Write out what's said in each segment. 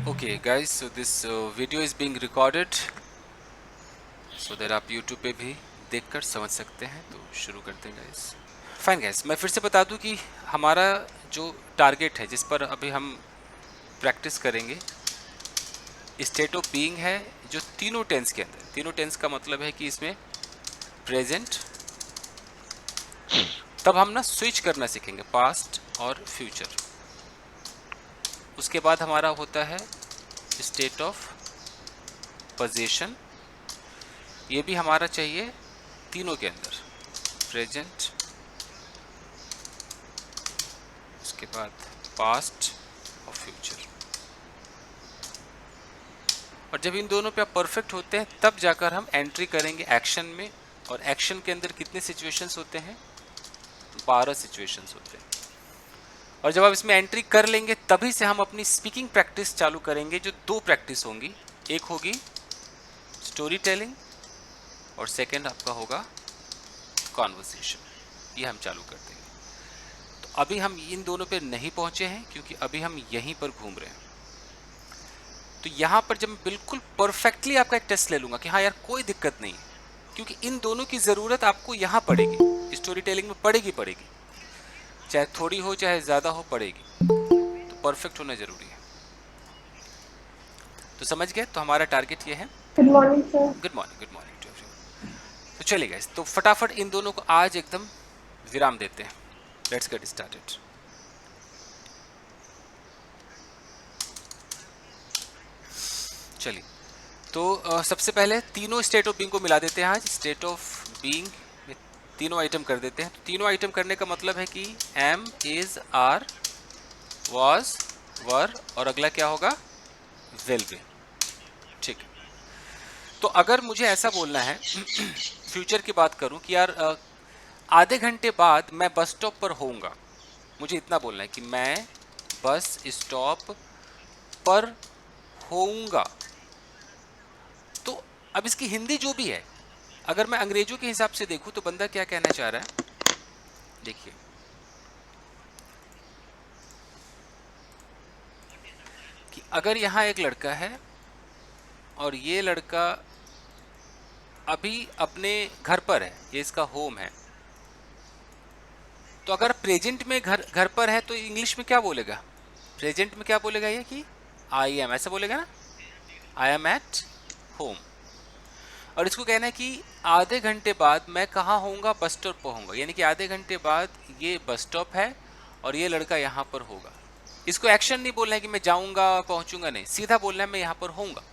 Okay guys, so this video is being recorded so that आप YouTube पे भी देखकर समझ सकते हैं। तो शुरू करते हैं गाइस। फाइन गाइस, मैं फिर से बता दूं कि हमारा जो टारगेट है जिस पर अभी हम प्रैक्टिस करेंगे स्टेट ऑफ बीइंग है, जो तीनों टेंस के अंदर। तीनों टेंस का मतलब है कि इसमें प्रेजेंट, तब हम ना स्विच करना सीखेंगे पास्ट और फ्यूचर। उसके बाद हमारा होता है स्टेट ऑफ पोजीशन, ये भी हमारा चाहिए तीनों के अंदर, प्रेजेंट, उसके बाद पास्ट और फ्यूचर। और जब इन दोनों पे आप परफेक्ट होते हैं तब जाकर हम एंट्री करेंगे एक्शन में। और एक्शन के अंदर कितने सिचुएशंस होते हैं? 12 सिचुएशंस होते हैं। और जब आप इसमें एंट्री कर लेंगे तभी से हम अपनी स्पीकिंग प्रैक्टिस चालू करेंगे, जो 2 प्रैक्टिस होंगी। एक होगी स्टोरी टेलिंग और सेकेंड आपका होगा कॉन्वर्सेशन। ये हम चालू कर देंगे। तो अभी हम इन दोनों पे नहीं पहुंचे हैं क्योंकि अभी हम यहीं पर घूम रहे हैं। तो यहाँ पर जब मैं बिल्कुल परफेक्टली आपका एक टेस्ट ले लूँगा कि हाँ यार कोई दिक्कत नहीं, क्योंकि इन दोनों की ज़रूरत आपको यहाँ पड़ेगी, स्टोरी टेलिंग में पड़ेगी, चाहे थोड़ी हो चाहे ज़्यादा हो, पड़ेगी। तो परफेक्ट होना ज़रूरी है। तो समझ गए? तो हमारा टारगेट ये है। Good morning sir. Good morning to everyone. तो चलिए गाइस, तो फटाफट इन दोनों को आज एकदम विराम देते हैं। Let's get started. चलिए, तो सबसे पहले तीनों स्टेट ऑफ बीइंग को मिला देते हैं। आज स्टेट ऑफ बीइंग में तीनों आइटम कर देते हैं। तो तीनों आइटम करने का मतलब है कि एम, इज, आर, वाज, वर और अगला क्या होगा? Will be. ठीक है। तो अगर मुझे ऐसा बोलना है फ्यूचर की बात करूं कि यार आधे घंटे बाद मैं बस स्टॉप पर होऊंगा, मुझे इतना बोलना है कि मैं बस स्टॉप पर होऊंगा। तो अब इसकी हिंदी जो भी है, अगर मैं अंग्रेजों के हिसाब से देखूं तो बंदा क्या कहना चाह रहा है, देखिए। कि अगर यहाँ एक लड़का है और ये लड़का अभी अपने घर पर है, ये इसका होम है, तो अगर प्रेजेंट में घर पर है तो इंग्लिश में क्या बोलेगा? प्रेजेंट में क्या बोलेगा ये कि आई एम, ऐसा बोलेगा ना, आई एम एट होम। और इसको कहना है कि आधे घंटे बाद मैं कहाँ होऊंगा? बस स्टॉप पर होऊंगा। यानी कि आधे घंटे बाद ये बस स्टॉप है और ये लड़का यहाँ पर होगा। इसको एक्शन नहीं बोलना है कि मैं जाऊंगा पहुंचूंगा, नहीं, सीधा बोलना है मैं यहाँ पर होऊंगा।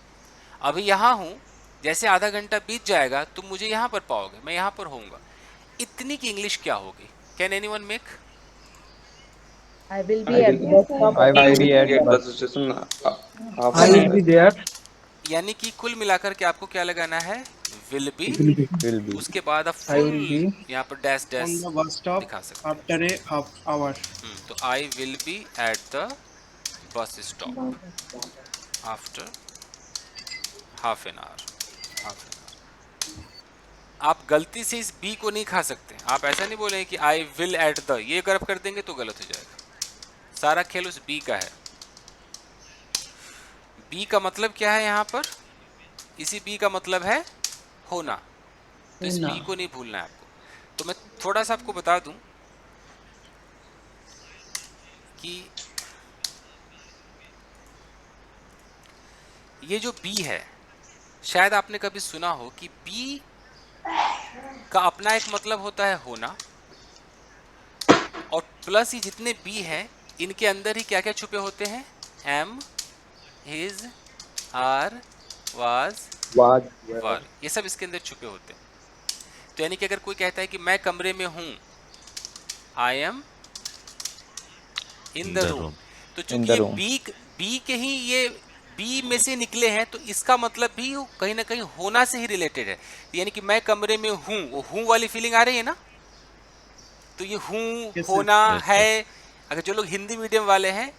अभी यहाँ हूँ, जैसे आधा घंटा बीत जाएगा तुम मुझे यहाँ पर पाओगे, मैं यहाँ पर होऊंगा। इतनी की इंग्लिश क्या होगी? Can anyone make? I will I be at will the bus stop. I I will will be be at at bus. bus station half I an will hour. be there. यानी कि कुल मिलाकर के आपको क्या लगाना है? Will be. Will be. Will be. उसके बाद आप I फुल will be यहाँ पर dash on dash the bus stop दिखा सकते हैं। after a half hour. तो आई will be at the bus stop after half an hour. आप गलती से इस बी को नहीं खा सकते। आप ऐसा नहीं बोलेंगे कि आई विल एट द, ये अगर आप कर देंगे तो गलत हो जाएगा। सारा खेल उस बी का है। बी का मतलब क्या है यहाँ पर? इसी बी का मतलब है होना। तो इस बी को नहीं भूलना है आपको। तो मैं थोड़ा सा आपको बता दूं कि ये जो बी है, शायद आपने कभी सुना हो कि बी का अपना एक मतलब होता है होना, और प्लस ही जितने बी हैं इनके अंदर ही क्या क्या छुपे होते हैं? एम, हिज, आर, वाज, वर, ये सब इसके अंदर छुपे होते हैं। तो यानी कि अगर कोई कहता है कि मैं कमरे में हूं, I am in the room, तो चूंकि ये बी के ही ये बी में से निकले हैं, तो इसका मतलब भी कहीं ना कहीं होना से ही रिलेटेड है। यानी कि मैं कमरे में हूं, वो हूं वाली फीलिंग आ रही है ना? तो ये हूं, Yes, sir. होना है। अगर जो लोग हिंदी मीडियम वाले हैं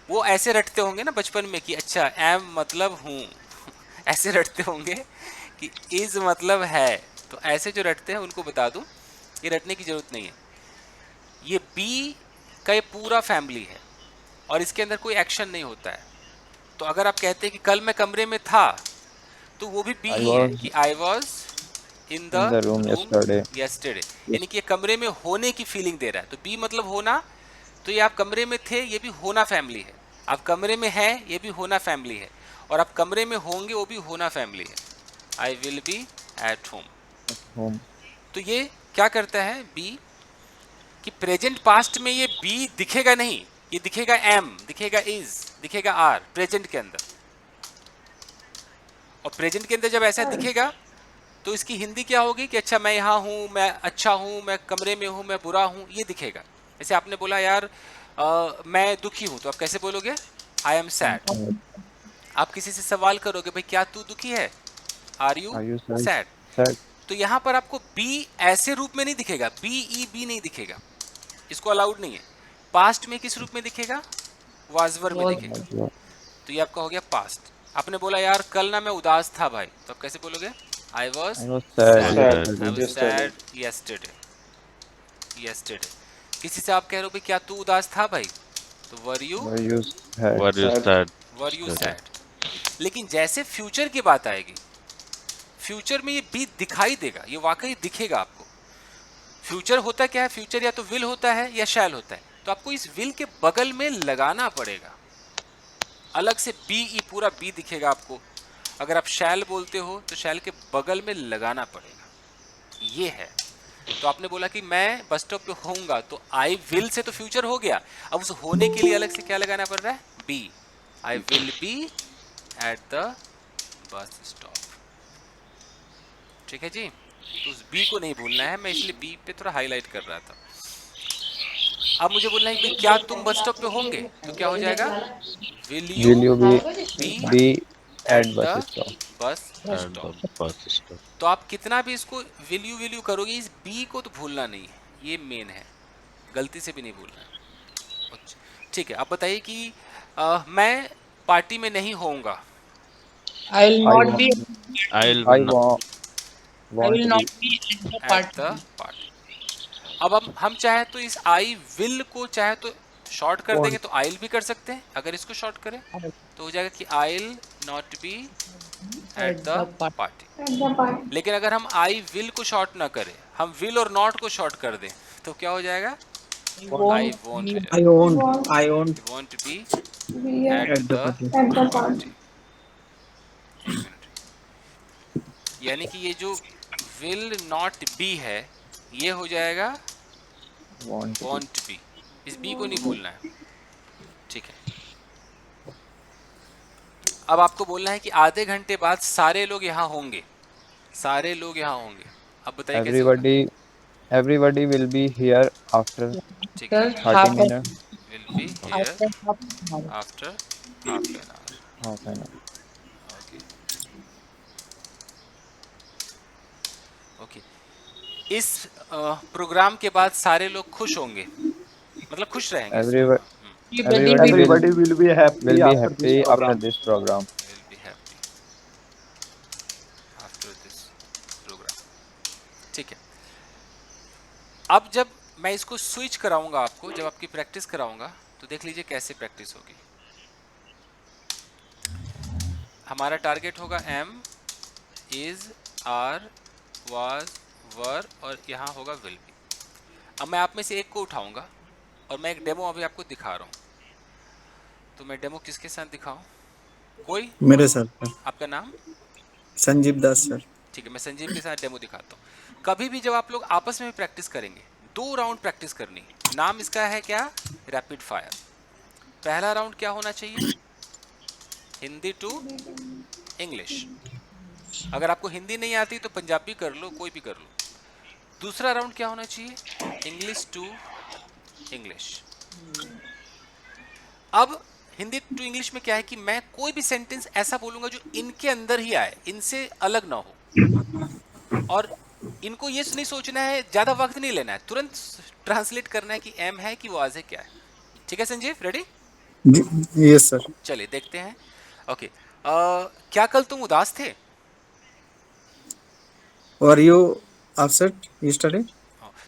वो ऐसे रटते होंगे ना बचपन में कि अच्छा एम मतलब हूं ऐसे रटते होंगे कि इज मतलब है। तो ऐसे जो रटते हैं उनको बता दूं, ये रटने की जरूरत नहीं है। ये बी का ये पूरा फैमिली है और इसके अंदर कोई एक्शन नहीं होता है। तो अगर आप कहते हैं कि कल मैं कमरे में था, तो वो भी बी I ही है was कि I was in the in the room room yesterday. yesterday, Yes. यानी कि ये कमरे में होने की फीलिंग दे रहा है। तो बी मतलब होना, तो ये आप कमरे में थे, ये भी होना फैमिली है। आप कमरे में हैं, ये भी होना फैमिली है। और आप कमरे में होंगे, वो भी होना फैमिली है। आई will be at home. At home. तो ये क्या करता है बी, कि प्रेजेंट पास्ट में ये बी दिखेगा नहीं, ये दिखेगा एम, दिखेगा इज, दिखेगा आर प्रेजेंट के अंदर। और प्रेजेंट के अंदर जब ऐसा Sir, दिखेगा, तो इसकी हिंदी क्या होगी कि अच्छा मैं यहाँ हूँ, मैं अच्छा हूँ, मैं कमरे में हूँ, मैं बुरा हूँ, ये दिखेगा। जैसे आपने बोला यार मैं दुखी हूँ, तो आप कैसे बोलोगे? I am I'm sad. sad. आप किसी से सवाल करोगे भाई क्या तू दुखी है, are you Are you sad? Sad? Sad. तो यहाँ पर आपको बी ऐसे रूप में नहीं दिखेगा, बी ई बी नहीं दिखेगा, इसको अलाउड नहीं है। पास्ट में किस रूप में दिखेगा? वाजवर में was दिखेगा। Was what? तो ये आपका हो गया पास्ट। आपने बोला यार कल ना मैं उदास था भाई, तो आप कैसे बोलोगे? I was I was sad sad, Sad I yesterday. Was yesterday. Sad yesterday, yesterday। किसी से आप कह रहे हो भाई क्या तू उदास था भाई, तो were you, Were you sad? What is sad, that? Were you Yesterday. Sad. लेकिन जैसे फ्यूचर की बात आएगी, फ्यूचर में ये बी दिखाई देगा, ये वाकई दिखेगा आपको। फ्यूचर होता क्या है? फ्यूचर या तो विल होता है या शैल होता है। तो आपको इस विल के बगल में लगाना पड़ेगा, अलग से बी ई पूरा बी दिखेगा आपको। अगर आप शैल बोलते हो तो शैल के बगल में लगाना पड़ेगा, ये है। तो आपने बोला कि मैं बस स्टॉप पे होऊंगा, तो आई विल से तो फ्यूचर हो गया, अब उस होने के लिए अलग से क्या लगाना पड़ रहा है? B. I will be at the bus stop. ठीक है जी, तो उस बी को नहीं भूलना है, मैं इसलिए बी पे थोड़ा हाईलाइट कर रहा था। अब मुझे बोलना है कि क्या तुम बस स्टॉप पे होंगे, तो क्या हो जाएगा? Will you Will you be be at at the bus stop? Bus And stop. the bus stop. तो आप कितना भी इसको विल यू करोगे, इस बी को तो भूलना नहीं है, ये मेन है, गलती से भी नहीं भूलना है। अच्छा, ठीक है। आप बताइए कि मैं पार्टी में नहीं होऊंगा। I will I not be. want, I'll I not. want, I want will to not be. be at the at the party. Party. अब हम चाहे तो इस आई विल को चाहे तो शॉर्ट कर देंगे, तो आइल भी कर सकते हैं। अगर इसको शॉर्ट करें तो हो जाएगा कि I'll not be at At the the party. Party. at the party. लेकिन अगर हम आई विल को शॉर्ट ना करें, हम विल और नॉट को शॉर्ट कर दें, तो क्या हो जाएगा? I I won't won't be हो I जाएगा, won't. Want I won't won't be be at at the the party. at the party. Party. एक मिनट, यानी कि ये जो विल नॉट बी है, ये हो जाएगा Want to be. Want be. इस बी को नहीं भूलना है, ठीक है। अब आपको बोलना है कि आधे घंटे बाद सारे लोग यहाँ होंगे, सारे लोग यहाँ होंगे। अब बताइए कैसे होगा? Everybody will be here after ठीक है, after 30 half an minutes, will be here after half an hour. After half an hour. half an hour. Okay okay. इस प्रोग्राम के बाद सारे लोग खुश होंगे, मतलब खुश रहेंगे इस Everybody, Everybody everybody will will, Everybody will be happy will be after this happy after program. this program. Will be happy after this program. ठीक है। अब जब मैं इसको स्विच कराऊंगा आपको, जब आपकी प्रैक्टिस कराऊंगा, तो देख लीजिए कैसे प्रैक्टिस होगी। हमारा टारगेट होगा एम, इज, आर, वाज, वर, और यहाँ होगा विल बी। अब मैं आप में से एक को उठाऊंगा और मैं एक डेमो अभी आपको दिखा रहा हूँ। तो मैं डेमो किसके साथ दिखाऊं? कोई? मेरे साथ सर, आपका नाम? संजीव दास सर। ठीक है, मैं संजीव के साथ डेमो दिखाता हूँ। कभी भी जब आप लोग आपस में भी प्रैक्टिस करेंगे, 2 राउंड प्रैक्टिस करनी। नाम इसका है क्या? Rapid fire. पहला राउंड क्या होना चाहिए? Hindi to English. अगर आपको हिंदी नहीं आती तो पंजाबी कर लो, कोई भी कर लो। दूसरा राउंड क्या होना चाहिए? English to English. अब हिंदी टू इंग्लिश में क्या है कि मैं कोई भी सेंटेंस ऐसा बोलूंगा जो इनके अंदर ही आए, इनसे अलग ना हो। और इनको ये नहीं सोचना है, ज्यादा वक्त नहीं लेना है, तुरंत ट्रांसलेट करना है कि एम है कि वाज है, क्या है। ठीक है संजीव, रेडी? Yes sir. चलिए देखते हैं। ओके, क्या कल तुम उदास थे? Were you upset yesterday?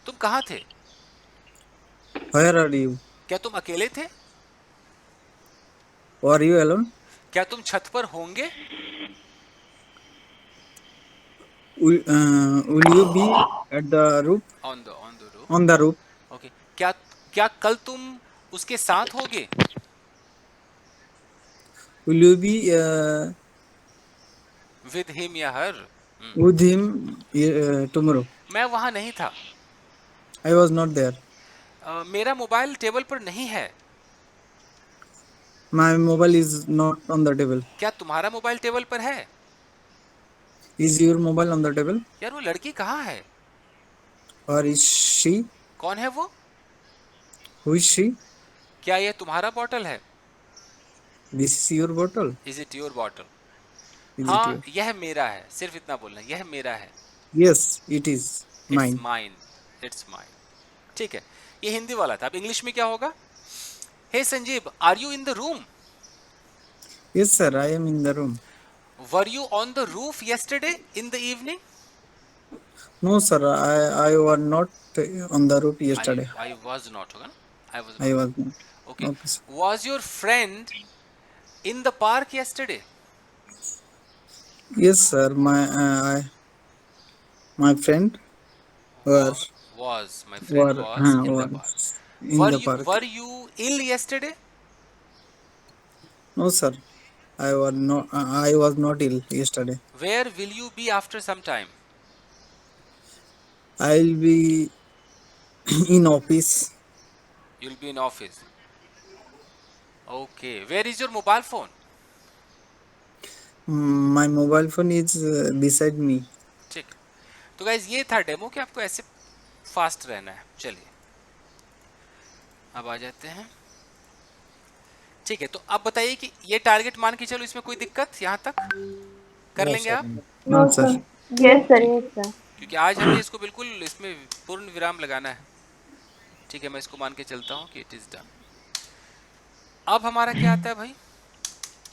तुम कहाँ थे? Where are you? क्या तुम अकेले थे? Were you alone? क्या तुम छत पर होंगे? Will you be at the roof? On the roof. On the roof? Okay. क्या क्या कल तुम उसके साथ होगे? Will you be with him या हर। with him tomorrow? मैं वहां नहीं था। I was not there. मेरा मोबाइल टेबल पर नहीं है। My mobile is not on the table. क्या तुम्हारा मोबाइल टेबल पर है? Is your mobile on the table? यार वो लड़की कहाँ है? Or is she? कौन है वो? Who is she? क्या ये तुम्हारा बॉटल है? This is your bottle. Is it your bottle? Is it हाँ your? यह मेरा है, सिर्फ इतना बोलना, यह मेरा है। Yes, it is it's mine. Mine. It's mine. ठीक है, ये हिंदी वाला था। अब इंग्लिश में क्या होगा? Hey Sanjeev, are you in the room? Yes, sir. I am in the room. Were you on the roof yesterday in the evening? No, sir. I was not on the roof yesterday. I was not, होगा ना? I was I not. was not. Okay. Okay, sir. Was your friend in the park yesterday? Yes, sir. My friend were My friend was in the were park. in the park. Were you ill yesterday? No, sir. I was not ill yesterday. Where will you be after some time? I'll be in office. You'll be in office. Okay. Where is your mobile phone? My mobile phone is beside me. ठीक। तो guys ये था demo कि आपको ऐसे fast रहना है। चलिए अब आ जाते हैं। ठीक है, तो अब बताइए कि ये टारगेट मान के चलो, इसमें कोई दिक्कत यहाँ तक कर लेंगे आप? No, sir. Yes, sir. Yes, sir. क्योंकि आज हमें इसको बिल्कुल इसमें पूर्ण विराम लगाना है। ठीक है, मैं इसको मान के चलता हूँ कि इट इज डन। अब हमारा क्या आता है भाई?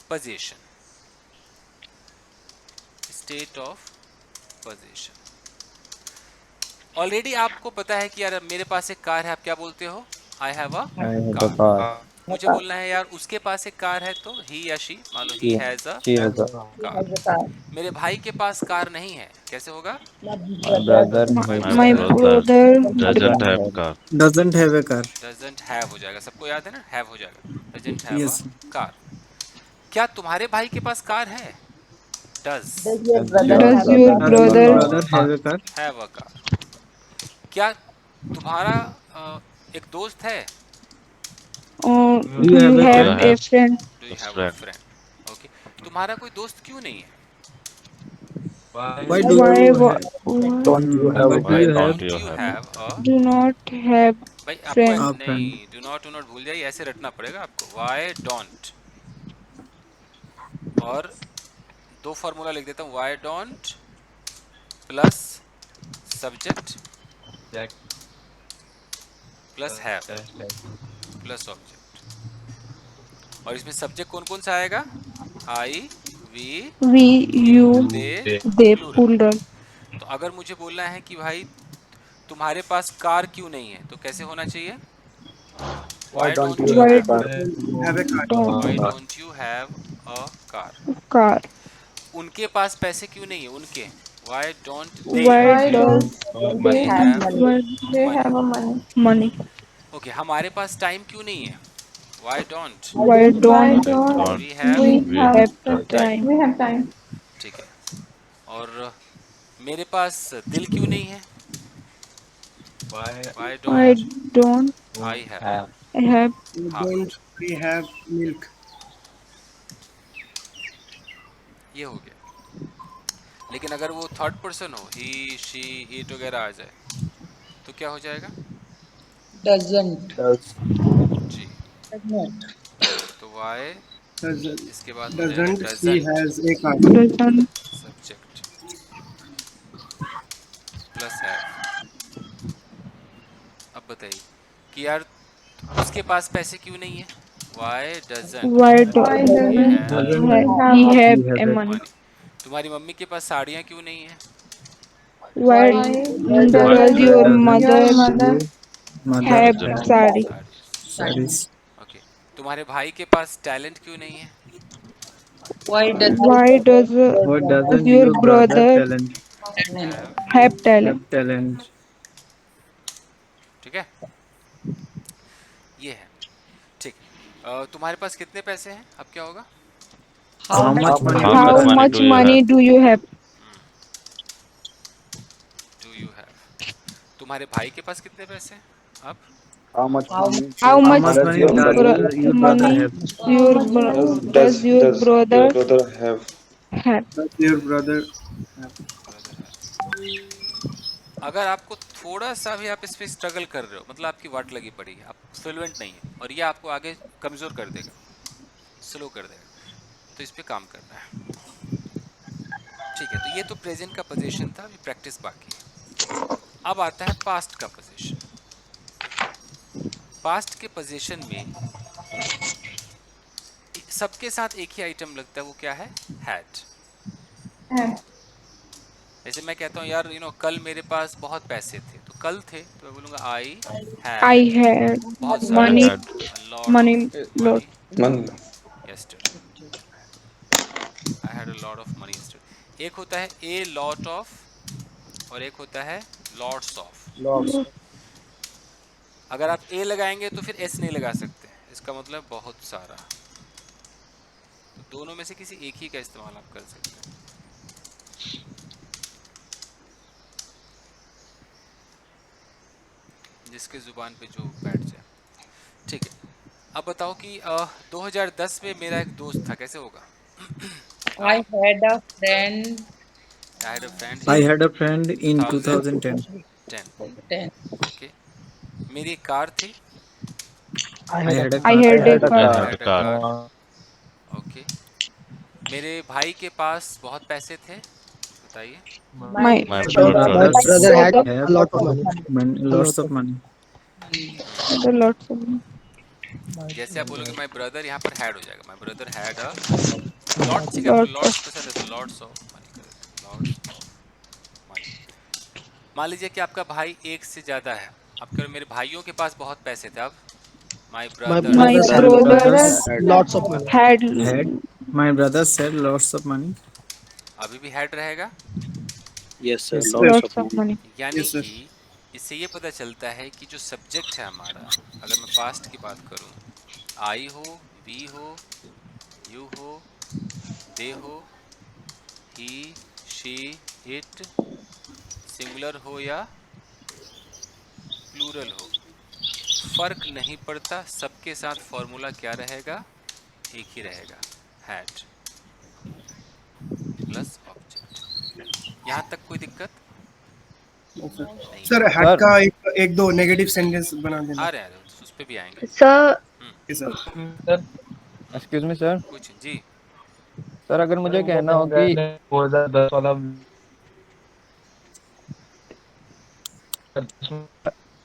Position, state of position. Already आपको पता है कि यार मेरे पास एक कार है, आप क्या बोलते हो? I have a I have a car. car. मुझे बोलना है यार उसके पास एक कार है, तो ही या शी, मान लो he has a She has a car. मेरे भाई के पास कार नहीं है, कैसे होगा? my brother. My brother doesn't have car. Doesn't have a car. Doesn't have हो जाएगा, सबको याद है ना, हैव हो जाएगा। Doesn't have Yes. A car. क्या तुम्हारे भाई के पास कार है? Does Does your brother Brother have a car. Have a car. क्या तुम्हारा एक दोस्त है? do you have a friend? Do you have a friend. Friend? Okay. तुम्हारा कोई दोस्त क्यों नहीं है? Why do Why you Don't you have Why a do you Why have? don't you You have? have a do not have भाई आपको friend? नहीं, do not भूल जाइए, ऐसे रटना पड़ेगा आपको। वाई डोंट, और दो फॉर्मूला लिख देता हूँ। Why don't plus subject plus have plus object. और इसमें सब्जेक्ट कौन कौन सा आएगा? I, we, We, you, they, they, plural. plural. तो अगर मुझे बोलना है कि भाई तुम्हारे पास कार क्यों नहीं है, तो कैसे होना चाहिए? Why don't you Why have don't Why don't you have a car? car? उनके पास पैसे क्यों नहीं है? उनके Why don't they Why have does They have money? They have a money. money? Okay, हमारे पास टाइम क्यों नहीं है? Why don't Why don't Don't we have We we have have have time? We have time. ठीक है। और मेरे पास दिल क्यों नहीं है? Why Why don't don't I have I have heart? We have milk. ये हो गया। लेकिन अगर वो थर्ड पर्सन हो, ही, शी, इट वगैरह आ जाए, तो क्या हो जाएगा? doesn't ji. not तो वाई, इसके बाद हो जाएगा Doesn't he doesn't has a car? doesn't subject plus have. अब बताइए कि यार उसके पास पैसे क्यों नहीं है? Why doesn't why doesn't he have a money? तुम्हारी मम्मी के पास साड़ियाँ क्यों नहीं है? Why Why does your mother Mother have Doesn't. sari? साड़ियाँ। sarees. ओके। तुम्हारे भाई के पास टैलेंट क्यों नहीं है? Why does Why doesn't your your brother brother talent have have talent? have talent? ठीक है, ये है। ठीक, तुम्हारे पास कितने पैसे हैं, अब क्या होगा? How much money How do you much How have? money much do you money have? do you have? Do you have. तुम्हारे भाई के पास कितने पैसे हैं अब? How much money How How much much does money your does brother your brother money have? How much money does your does brother your brother have? have? Does your brother have? Brother है। अगर आपको थोड़ा सा भी आप इस पे struggle कर रहे हो, मतलब आपकी वाट लगी पड़ी है, आप फ्लुएंट नहीं है, और ये आपको आगे कमजोर कर देगा, स्लो कर देगा, तो इस पे काम करना है। ठीक है, तो ये तो प्रेजेंट का पोजीशन था, अभी प्रैक्टिस बाकी है। अब आता है पास्ट का पोजीशन। पास्ट के पोजीशन में सबके साथ एक ही आइटम लगता है, वो क्या है? हैड। have? जैसे मैं कहता हूँ यार कल मेरे पास बहुत पैसे थे, तो कल थे तो मैं बोलूँगा आई I हैड had बहुत I सारा, money, had a lot of money, lot. money Money. yesterday, I had a lot of money yesterday। एक होता है a lot of और एक होता है lots of। Lots. अगर आप a लगाएंगे तो फिर s नहीं लगा सकते, इसका मतलब बहुत सारा, तो दोनों में से किसी एक ही का इस्तेमाल आप कर सकते हैं। जिसके जुबान पे जो बैठ जाए। ठीक है, अब बताओ कि 2010 में मेरा एक दोस्त था, कैसे होगा? I had a friend I had a friend I in had a friend in 2010. 2010। then. Okay, मेरी एक कार थी। I had a I car. had a I I car. had a had a car. car। Okay, मेरे भाई के पास बहुत पैसे थे, बताइए। My My My brother brothers brother have lots of money. had a lot of money. जैसे आप बोलोगे माय ब्रदर, यहाँ पर हैड हो जाएगा, my brother had a lot. ठीक है, आपको Lot of. लॉट्स पसंद है तो लॉट्स ऑफ मनी कर देते हैं, लॉट्स ऑफ मनी। मान लीजिए कि आपका भाई एक से ज्यादा है, आप कह रहे हो मेरे भाइयों के पास बहुत पैसे थे, अब my brother My Brothers brothers had had my brothers had lots of money. अभी भी हैड रहेगा। Yes, sir. lots of money. यानी कि इससे ये पता चलता है कि जो सब्जेक्ट है हमारा, अगर मैं पास्ट की बात करूं, आई हो, वी हो, यू हो, दे हो, ही, शी, इट, सिंगुलर हो या प्लूरल हो, फर्क नहीं पड़ता, सबके साथ फॉर्मूला क्या रहेगा? एक ही रहेगा, हैड प्लस ऑब्जेक्ट। यहाँ तक कोई दिक्कत नहीं सर है? हट का एक दो नेगेटिव सेंटेंस बना देना। आ रहे हैं, उस पे भी आएंगे। Sir sir excuse me sir कुछ जी। सर अगर मुझे कहना हो कि 2010 वाला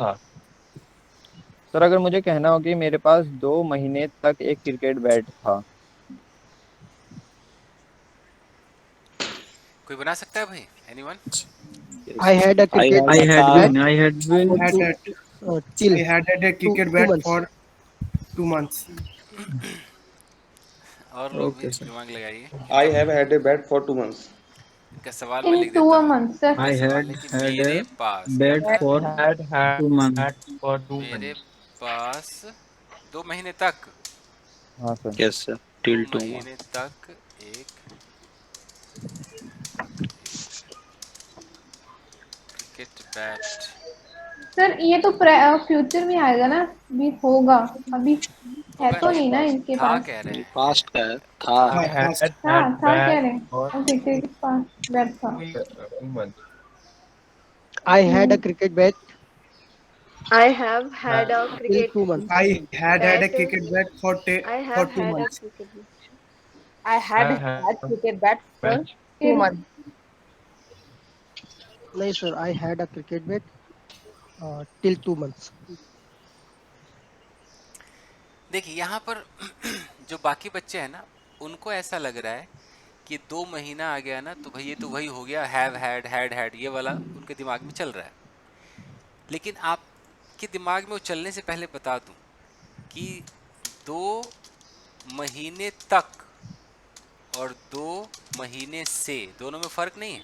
था। सर अगर मुझे कहना हो कि मेरे पास 2 महीने तक एक क्रिकेट बैट था। कोई बना सकता है भाई? Anyone? I had a cricket bat I had been had to, that till I had a cricket two bat months. for 2 months। और लोग भी okay, sir. दिमाग लगाइए। I have had a bat for 2 months. इनका सवाल मैं In लिख 2 देता हूँ। months, sir. I इनका सवाल had है कि had मेरे a पास क्या bed था? for had 2 months. for 2 मेरे months। पास 2 महीने तक, हाँ सर। Yes, sir. 2 Till 2 महीने months. तक एक क्रिकेट बैट। सर ये तो फ्यूचर में आएगा ना, अभी होगा, अभी है होगा तो नहीं, नहीं ना इनके था पास। कह रहे हैं। Past का है था I had था had कह bat रहे हैं, for ओके के पास बैठ था। 2 months। I had a cricket bat I have had a till cricket 2 months. I had a bat. cricket bat for I for have 2 had a months। cricket bat. I had I had had cricket bat for bat 2 months. No, sir. I had a cricket bat till 2 months. देखिए यहाँ पर जो बाकी बच्चे हैं ना, उनको ऐसा लग रहा है कि 2 महीना आ गया ना, तो भाई ये तो वही हो गया, हैव हैड, हैड हैड, ये वाला उनके दिमाग में चल रहा है। लेकिन आपके दिमाग में वो चलने से पहले बता दूं कि 2 महीने तक और 2 महीने से, दोनों में फर्क नहीं है?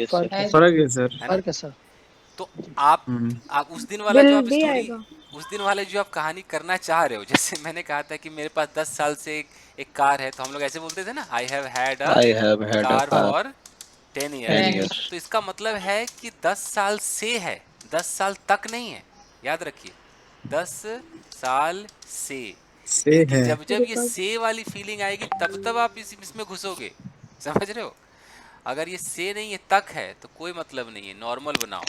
फर्क है फर्क है सर। है ना? फर्क है सर। तो आप हम्म। उस दिन वाला जो आप जल्दी स्टोरी, आएगा। उस दिन वाले जो आप कहानी करना चाह रहे हो, जैसे मैंने कहा था कि मेरे पास 10 साल से एक कार है, तो हम लोग ऐसे बोलते थे ना, I have had a car for 10 years. तो इसका मतलब है कि 10 साल से है, 10 साल तक नहीं है। याद रखिए, 10 साल से। से इसकी है। जब जब ये से वाली फीलिंग आएगी तब तब आप इसमें घुसोगे। समझ रहे हो? अगर ये से नहीं है, तक है, तो कोई मतलब नहीं है, नॉर्मल बनाओ।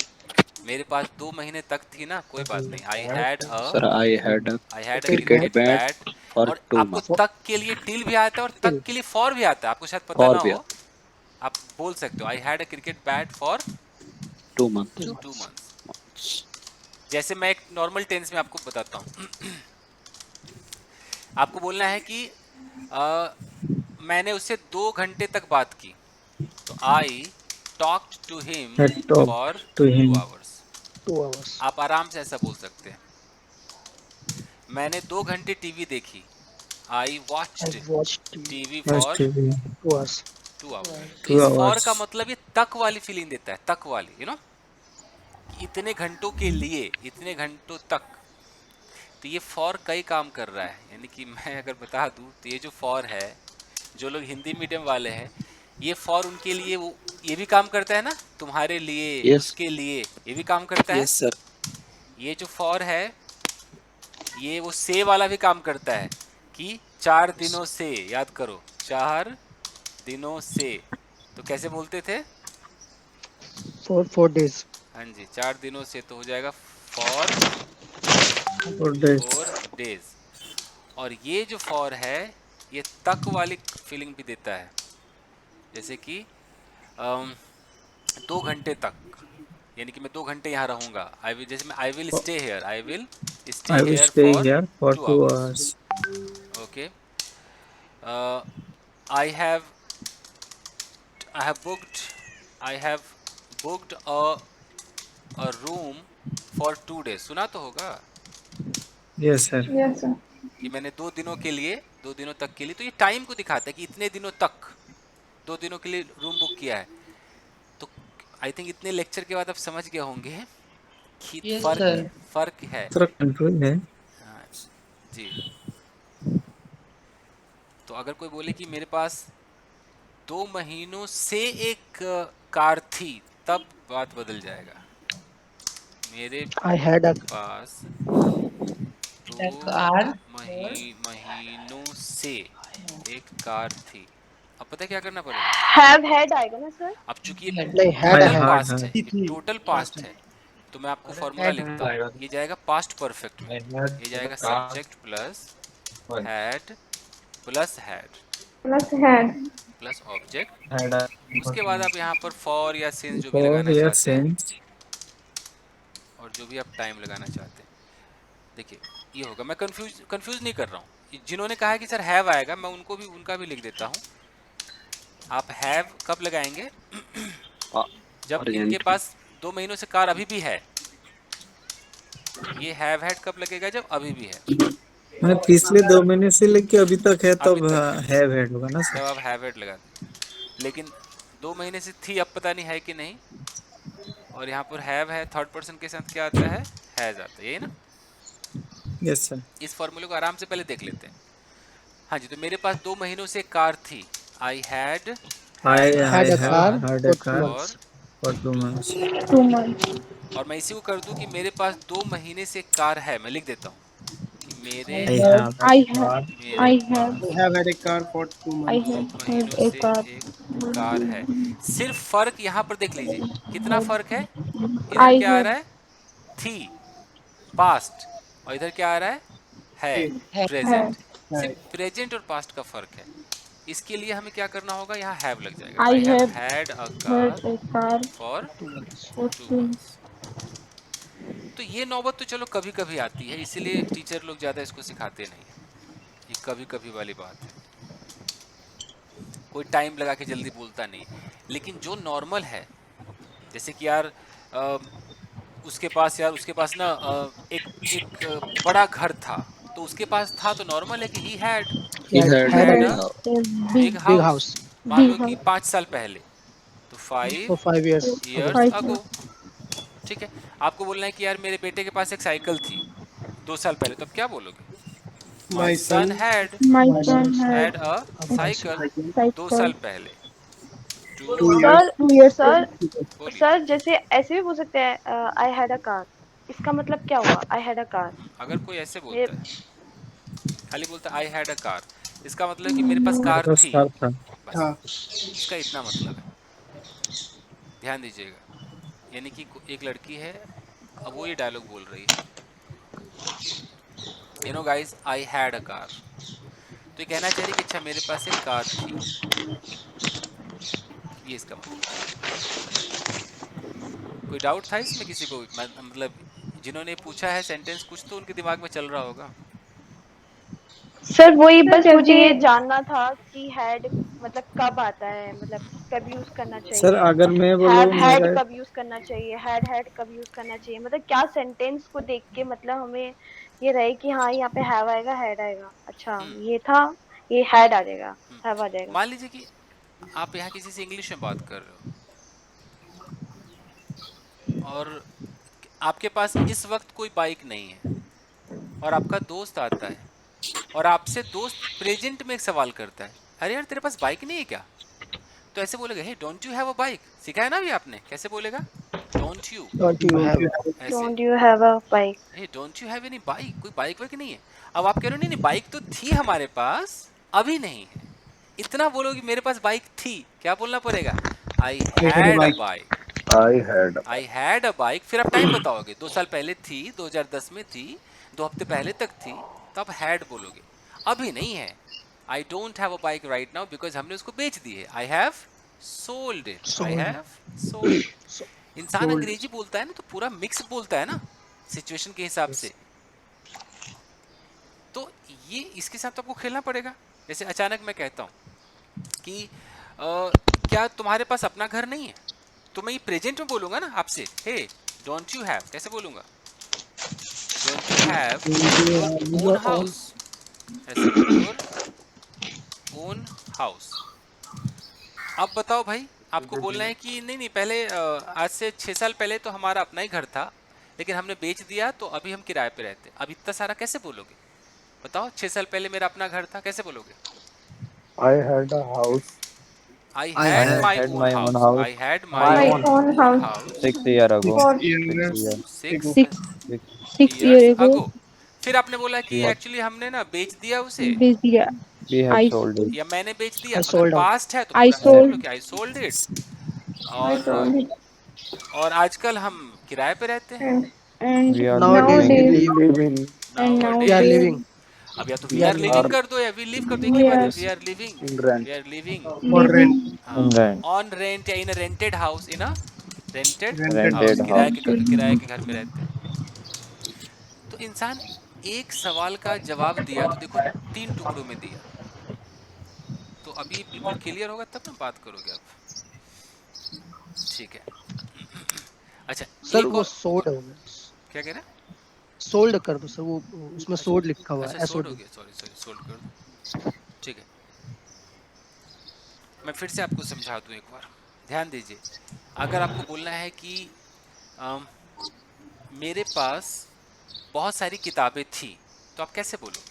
मेरे पास 2 महीने तक थी ना, कोई बात नहीं। I had a cricket bat. और आपको तक के लिए टिल भी आता है और तक के लिए फॉर भी आता है, आपको शायद पता ना हो। आप बोल सकते हो I had a cricket bat for 2 months. जैसे मैं एक नॉर्मल टेंस में आपको बताता हूँ। आपको बोलना है कि मैंने उससे 2 घंटे तक बात की, तो I talked to him I talked for to 2 him. Hours. 2 hours. आप आराम से ऐसा बोल सकते हैं। मैंने 2 घंटे टीवी देखी, आई I watched watched TV Watch for TV. 2 hours. 2 hours. तो 2 इस फॉर hours. का मतलब ये तक वाली फीलिंग देता है, तक वाली, यू नो, इतने घंटों के लिए, इतने घंटों तक। तो ये फॉर कई काम कर रहा है, यानी कि मैं अगर बता दूं तो ये जो फॉर है, जो लोग हिंदी मीडियम वाले हैं, ये फॉर उनके लिए वो ये भी काम करता है ना, तुम्हारे लिए, उसके लिए, ये भी काम करता है। ये जो फॉर है, ये वो से वाला भी काम करता है कि 4 दिनों से, याद करो, 4 दिनों से। तो कैसे बोलते थे? 4 days. हाँ जी, 4 दिनों से, तो हो जाएगा फॉर 4 days. 4 डेज। और ये जो फॉर है, ये तक वाली फीलिंग भी देता है, जैसे कि 2 घंटे तक, यानी कि मैं 2 घंटे यहाँ रहूँगा। आई विल, जैसे मैं I will stay here, I will stay I will here stay for here for 2 2 hours. hours. Okay. I have I have booked a room for 2 days. सुना तो होगा Yes sir. Yes sir. कि मैंने 2 दिनों के लिए, 2 दिनों तक के लिए, तो ये टाइम को दिखाता है कि इतने दिनों तक, 2 दिनों के लिए रूम बुक किया है। तो आई थिंक इतने लेक्चर के बाद आप समझ गए होंगे कि फर्क है। थोड़ा कंफ्यूज है। हाँ, जी। तो अगर कोई बोले कि मेरे पास 2 महीनों से एक कार थी, तब बात बदल जाएगा। मेरे I had a पास 2 महीनों से एक कार थी। अब पता है क्या करना पड़ेगा? Have had आएगा ना सर? अब चूंकि ये नहीं, had टोटल a पास्ट है, ये टोटल पास्ट है, तो मैं आपको फॉर्मूला लिखता हूँ। ये जाएगा पास्ट परफेक्ट में, ये जाएगा subject plus had plus object. उसके बाद आप यहाँ पर फॉर या सिंस जो भी For लगाना your चाहते हैं, sense. और जो भी आप टाइम लगाना चाहते हैं। देखिए ये होगा, मैं कंफ्यूज नहीं कर रहा हूँ। जिन्होंने कहा है कि सर हैव आएगा, मैं उनको भी, उनका भी लिख देता हूँ। आप हैव कब लगाएंगे? जब इनके पास 2 महीनों से कार अभी भी है। ये हैव हैड कब लगेगा? जब अभी भी है। मैं पिछले 2 महीने से लेके अभी तक है, अभी तब तक है। हैव हैड होगा ना जब सर। आप हैव हैड लगा दें, लेकिन 2 महीने से थी, अब पता नहीं है कि नहीं। और यहाँ पर हैव है, थर्ड पर्सन के साथ क्या आता है? हैज आता है, यही ना? Yes sir. इस फॉर्मूले को आराम से पहले देख लेते हैं। हाँ जी, तो मेरे पास 2 महीनों से कार थी। I had had a car had a for 2 car months. for 2 months. 2 months। और मैं इसी को कर दूं कि मेरे पास 2 महीने से कार है। मैं लिख देता हूँ कि मेरे I have I have pass I have had a car for 2 I months. 2 have महीनों had a से car। एक कार है। सिर्फ फर्क यहाँ पर देख लीजिए, कितना फर्क है। इधर I क्या आ have रहा है? थी, पास्ट, और इधर क्या आ रहा है? प्रेजेंट। सिर्फ प्रेजेंट और पास्ट का फर्क है। इसके लिए हमें क्या करना होगा? यहाँ हैव लग जाएगा। I I have have had a had car a car for 2 months. for 2 2 months. तो ये नौबत तो चलो कभी कभी आती है, इसीलिए टीचर लोग ज़्यादा इसको सिखाते नहीं है। ये कभी कभी वाली बात है, कोई टाइम लगा के जल्दी बोलता नहीं। लेकिन जो नॉर्मल है, जैसे कि यार उसके पास ना एक बड़ा घर था, तो उसके पास था तो नॉर्मल है कि he had. He had had a a big big house. house मान लो कि 5 साल पहले, तो for 5 5 years ago. years ago. ठीक है, आपको बोलना है कि यार मेरे बेटे के पास एक साइकिल थी 2 साल पहले, तो अब क्या बोलोगे? My My son son had My My son son had had a a cycle bicycle 2 cycle साल पहले. 2 2 sir years. 2 years sir ago. बोलिए. सर जैसे ऐसे भी बोल सकते हैं आई हैड अ कार, इसका मतलब क्या हुआ? आई हैड अ कार अगर कोई ऐसे मेरे बोलता है, खाली बोलता है आई हैड अ कार, इसका मतलब है कि मेरे पास मेरे कार पास थी, कार था। बस हाँ. इसका इतना मतलब है. ध्यान दीजिएगा, यानी कि एक लड़की है, अब वो ये डायलॉग बोल रही है, you know guys I had a car, तो ये कहना चाह रही कि अच्छा मेरे पास एक कार थी, ये इसका मतलब है. कोई डाउट था इसमें किसी को? मतलब जिन्होंने पूछा है सेंटेंस, कुछ तो उनके दिमाग में चल रहा होगा. सर वही सर बस मुझे जैसे ये जानना था कि हैड मतलब कब आता है, मतलब कब यूज करना सर चाहिए, अगर मैं बोलूँ हैव हैड मेरा, कब यूज करना चाहिए, हैड कब यूज करना चाहिए, मतलब क्या सेंटेंस को देख के मतलब हमें ये रहे कि हाँ यहाँ पे हैव आएगा हैड आएगा, अच्छा हम्म ये था, ये हैड आ जाएगा, हैव आ हम्म. जाएगा। मान लीजिए कि आप यहाँ किसी से इंग्लिश में बात कर रहे हो, और आपके पास इस वक्त कोई बाइक नहीं है, और आपका दोस्त आता है और आपसे दोस्त प्रेजेंट में एक सवाल करता है, अरे यार तेरे पास बाइक नहीं है क्या? तो ऐसे बोलेगा, hey don't you have a bike. सिखाया ना अभी आपने, कैसे बोलेगा? Don't you, Don't you Don't have you a have? ऐसे. Don't you have a bike. Hey don't you have any bike, कोई बाइक वाइक नहीं है. अब आप कह रहे हो नहीं नहीं बाइक तो थी हमारे पास, अभी नहीं है. इतना बोलो कि मेरे पास बाइक थी, क्या बोलना पड़ेगा? आई I had a had a bike. Bike. I had a I bike. Had a bike, फिर आप टाइम बताओगे, 2 साल पहले थी, 2010 में थी, 2 हफ्ते पहले तक थी, तो आप हैड बोलोगे. अभी नहीं है. आई don't have a bike right now because हमने उसको बेच दी है. I have sold it. I sold. Have sold it. इंसान Sold. अंग्रेजी बोलता है ना तो पूरा मिक्स बोलता है ना, सिचुएशन के हिसाब Yes. से. तो ये इसके साथ आपको खेलना पड़ेगा. जैसे अचानक मैं कहता हूँ कि क्या तुम्हारे पास अपना घर नहीं है, तो मैं ये प्रेजेंट में बोलूंगा ना आपसे, हे डोंट यू हैव, कैसे बोलूंगा? Don't you have Don't you your have own your own? House, ऐसे योर ओन हाउस. अब बताओ भाई, आपको बोलना है कि नहीं नहीं पहले आज से 6 साल पहले तो हमारा अपना ही घर था, लेकिन हमने बेच दिया तो अभी हम किराए पे रहते. अब इतना सारा कैसे बोलोगे? बताओ, 6 साल पहले मेरा अपना घर था, कैसे बोलोगे? I had a house. I I had I had my had own my own house. house I had my my my own own own house house 6 year ago. 6 6 years year. 6 ago. 6. 6 years years ago. ago. फिर आपने बोला कि We had actually हमने ना बेच दिया उसे, Busy. we had I sold it. या मैंने बेच दिया. I अगर sold out. पास्ट है तो I पूरा ऐसे I बोलो sold कि आई सोल्ड इट. आई और सोल्ड इट आजकल हम किराए पे रहते हैं. and we are Nowadays living. we nowadays live. Living. and We are Nowadays, nowadays living. अब या तो We we are are living. Living Are कर दो या वी लिव कर दो, एक ही वी बात है. Are we are living, in we rent. Are living. For living rent. हाँ, In rent. ऑन रेंट या in rented house, in a rented Rented house, Rented house. house. किराए के घर में रहते हैं. तो इंसान एक सवाल का जवाब दिया तो देखो 3 टुकड़ों में दिया. तो अभी बिल्कुल क्लियर होगा तब ना बात करोगे आप. ठीक है. अच्छा, सर एक वो और सोल्ड हो गया. क्या कह रहे हैं? सोल्ड कर दो सर, वो उसमें सोल्ड लिखा हुआ अच्छा, है, सोल्ड हो SOD. गया, सॉरी सॉरी, सोल्ड कर दो. ठीक है, मैं फिर से आपको समझा दूं एक बार, ध्यान दीजिए. अगर आपको बोलना है कि अम, मेरे पास बहुत सारी किताबें थी, तो आप कैसे बोलोगे?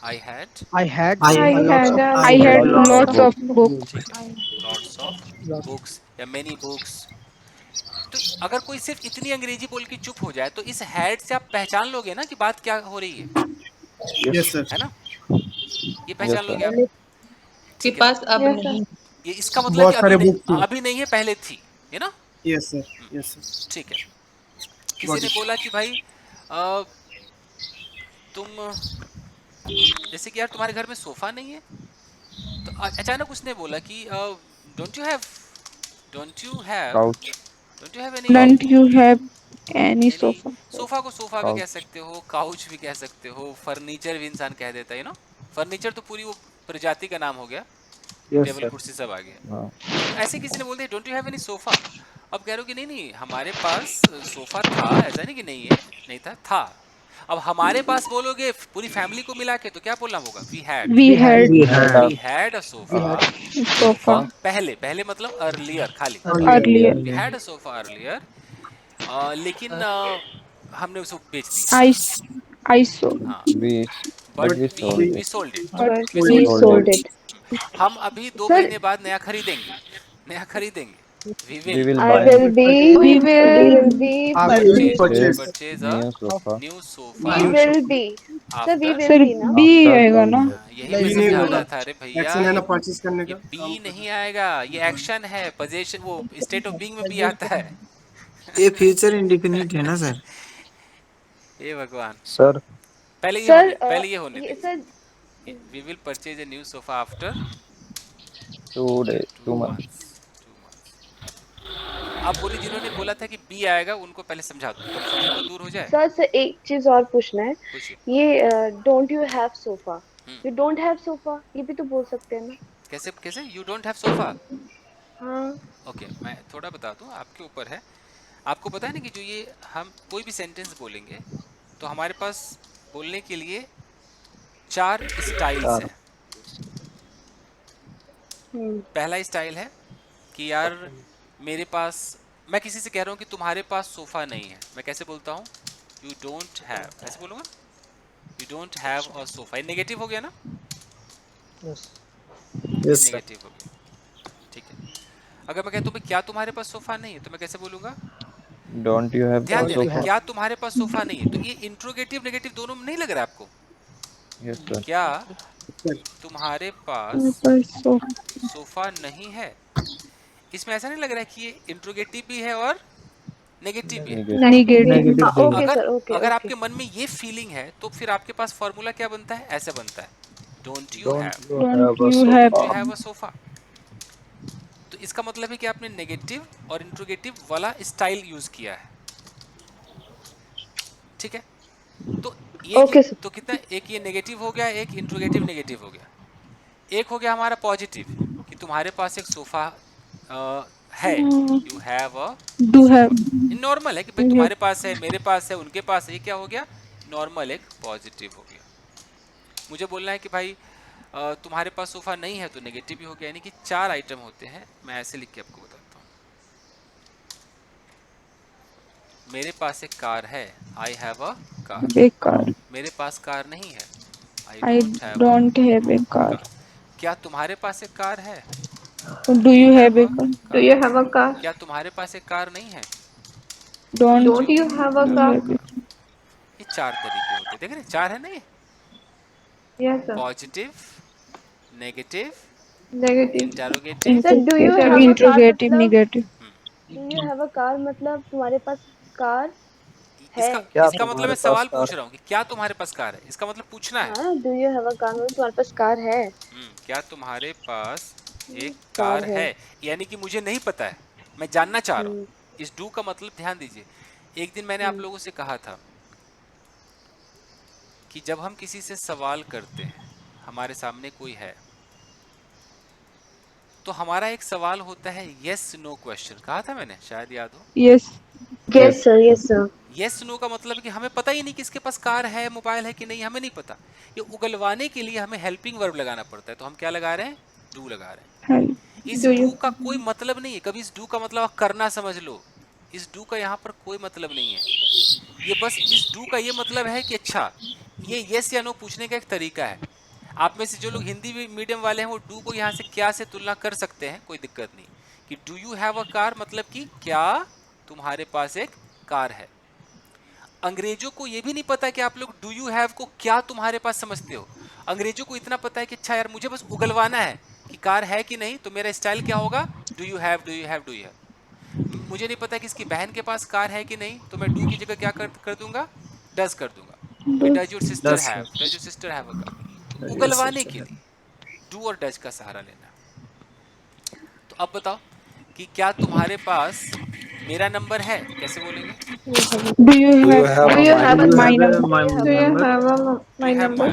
I had. I had I I a had lots had of I a had Lots of lots of books. books. ठीक है, लॉट्स ऑफ lots. बुक्स या मेनी बुक्स. तो अगर कोई सिर्फ इतनी अंग्रेजी बोल के चुप हो जाए, तो इस हैड से आप पहचान लोगे ना कि बात क्या हो रही है Yes. yes sir. है ना? ये Yes पहचान sir. लोगे आप. ठीक है, यस सर ये इसका मतलब है कि बहुत सारे बुक थी. अभी नहीं है, पहले थी, है ना? Yes sir. Yes sir. ठीक है. किसी Got ने it. बोला कि भाई तुम जैसे कि यार तुम्हारे घर में सोफा नहीं है, तो अचानक उसने बोला कि don't you have don't you have Couch. Don't you have any. Don't you have any any sofa? Sofa को सोफा भी Couch. कह सकते हो, काउच भी कह सकते हो, फर्नीचर भी इंसान कह देता है ना. फर्नीचर तो पूरी वो प्रजाति का नाम हो गया, Yes टेबल sir. कुर्सी सब आ गया. हाँ. तो ऐसे किसी ने बोल दिया don't you have any sofa. अब कह रहे हो कि नहीं नहीं हमारे पास सोफा था, ऐसा नहीं कि नहीं है, नहीं था. अब हमारे पास बोलोगे पूरी फैमिली को मिला के तो क्या बोलना होगा? We had, We had We had we had a sofa. sofa पहले मतलब अर्लियर, खाली earlier. We had a sofa earlier, लेकिन हमने उसको बेच दी। I saw. हाँ, we but we sold we it. Sold it, But we we sold sold it. हम अभी 2 Sir- महीने बाद नया खरीदेंगे, we We will will I buy will be We will be will purchase purchase new sofa new we sofa will be sir we after. will Sir be ना B after आएगा ना? 1 year. यही नहीं, मैं नहीं समझा होगा। रहा था। अरे भैया एक्शन है ना परचेज करने ये का। बी नहीं आएगा, ये एक्शन है, पोजीशन, वो स्टेट ऑफ बीइंग में भी आता है। ये फ्यूचर इंडिफिनिट है ना सर। हे भगवान, Sir, पहले ये sir होने ये दीजिए। sir we will purchase a new sofa after 2 months. 2 months। अब बोली जिन्होंने बोला था कि बी आएगा उनको पहले समझा दो, कंफ्यूजन तो दूर हो जाए। सर एक चीज और पूछना है, पूछिए। ये don't you have sofa, hmm. You don't have sofa ये भी तो बोल सकते हैं ना? कैसे यू डोंट हैव सोफा? हाँ ओके, मैं थोड़ा बता दूं, आपके ऊपर है। आपको पता है ना कि जो ये हम कोई भी सेंटेंस बोलेंगे तो हमारे पास बोलने के लिए 4 स्टाइल्स हैं। पहला स्टाइल है कि यार मेरे पास, मैं किसी से कह रहा हूँ कि तुम्हारे पास सोफा नहीं है, मैं कैसे बोलता हूँ? यू डोंट हैव, ऐसे बोलूँगा, you don't have a sofa. ये नेगेटिव हो गया ना? Yes sir. नेगेटिव हो गया, ठीक है। अगर मैं कहता हूँ क्या तुम्हारे पास सोफा नहीं है तो मैं कैसे बोलूँगा? Don't you have ध्यान a देना, sofa? क्या तुम्हारे पास सोफा नहीं है, तो ये इंट्रोगेटिव नेगेटिव दोनों में नहीं लग रहा है आपको? Yes sir. क्या तुम्हारे पास पर so सोफा नहीं है, इसमें ऐसा नहीं लग रहा है कि ये इंट्रोगेटिव भी है और नेगेटिव भी है? negative. तो ओके सर ओके अगर ओके आपके मन में ये फीलिंग है तो फिर आपके पास फॉर्मूला क्या बनता है? ऐसा बनता है, don't you don't have, you Don't have a you sofa? have you have a sofa. तो इसका मतलब है कि आपने नेगेटिव और इंट्रोगेटिव वाला स्टाइल यूज किया है, ठीक है? तो ये ओके सर। तो कितना, एक ये नेगेटिव हो गया, एक इंट्रोगेटिव नेगेटिव हो गया। एक हो गया हमारा पॉजिटिव कि तुम्हारे पास एक सोफा है, you have a, Do have. Normal है कि भाई तुम्हारे पास है, मेरे पास है, उनके पास है, ये क्या हो गया? नॉर्मल, एक पॉजिटिव हो गया। मुझे बोलना है कि भाई तुम्हारे पास सोफा नहीं है तो नेगेटिव ही हो गया, यानी कि 4 आइटम होते हैं। मैं ऐसे लिख के आपको बताता हूँ। मेरे पास एक कार है, I have a car. A car. मेरे पास कार नहीं है, I I don't have a car. क्या तुम्हारे पास एक कार है? Do you have a car? Do you have a car? क्या तुम्हारे पास एक कार नहीं है? Don't You have a you car? have a ये 4 तरीके होते हैं, देख रहे हैं? 4 है ना ये? Yes sir. Positive, negative, Negative. Interrogative. Sir do you have a car interrogative मतलब negative. Do you have a car मतलब तुम्हारे पास कार है? इसका मतलब मैं सवाल पूछ रहा हूँ कि क्या तुम्हारे पास कार है, इसका मतलब पूछना है। हाँ do you have a car मतलब तुम्हारे पास कार है। क्या तुम्हारे पास एक कार है, यानी कि मुझे नहीं पता है, मैं जानना चाह रहा हूँ। इस डू का मतलब ध्यान दीजिए, एक दिन मैंने आप लोगों से कहा था कि जब हम किसी से सवाल करते हैं, हमारे सामने कोई है, तो हमारा एक सवाल होता है यस नो क्वेश्चन। कहा था मैंने, शायद याद हो। Yes. Yes sir yes sir. Yes no का मतलब कि हमें पता ही नहीं किसके पास कार है, मोबाइल है कि नहीं, हमें नहीं पता। ये उगलवाने के लिए हमें हेल्पिंग वर्ब लगाना पड़ता है, तो हम क्या लगा रहे हैं? डू लगा रहे हैं। Help. इस डू का कोई मतलब नहीं है, कभी इस डू का मतलब आप करना समझ लो, इस डू का यहाँ पर कोई मतलब नहीं है। ये बस इस डू का ये मतलब है कि अच्छा, ये यस या नो पूछने का एक तरीका है। आप में से जो लोग हिंदी मीडियम वाले हैं वो डू को यहाँ से क्या से तुलना कर सकते हैं, कोई दिक्कत नहीं। कि do you have a car मतलब कि क्या तुम्हारे पास एक कार है। अंग्रेजों को ये भी नहीं पता कि आप लोग डू यू हैव को क्या तुम्हारे पास समझते हो। अंग्रेजों को इतना पता है कि अच्छा यार मुझे बस उगलवाना है कि कार है कि नहीं, तो मेरा स्टाइल क्या होगा? Do you have, do you have, do you have. मुझे नहीं पता कि इसकी बहन के पास कार है कि नहीं, तो मैं डू की जगह क्या कर दूंगा? डज कर दूंगा। Does your sister have, does your sister have a car. उगलवाने के लिए डू और डज का सहारा लेना। तो अब बताओ कि क्या तुम्हारे पास मेरा नंबर है, कैसे बोलेंगे? Do you have Do you have a my number? Do you have a my number?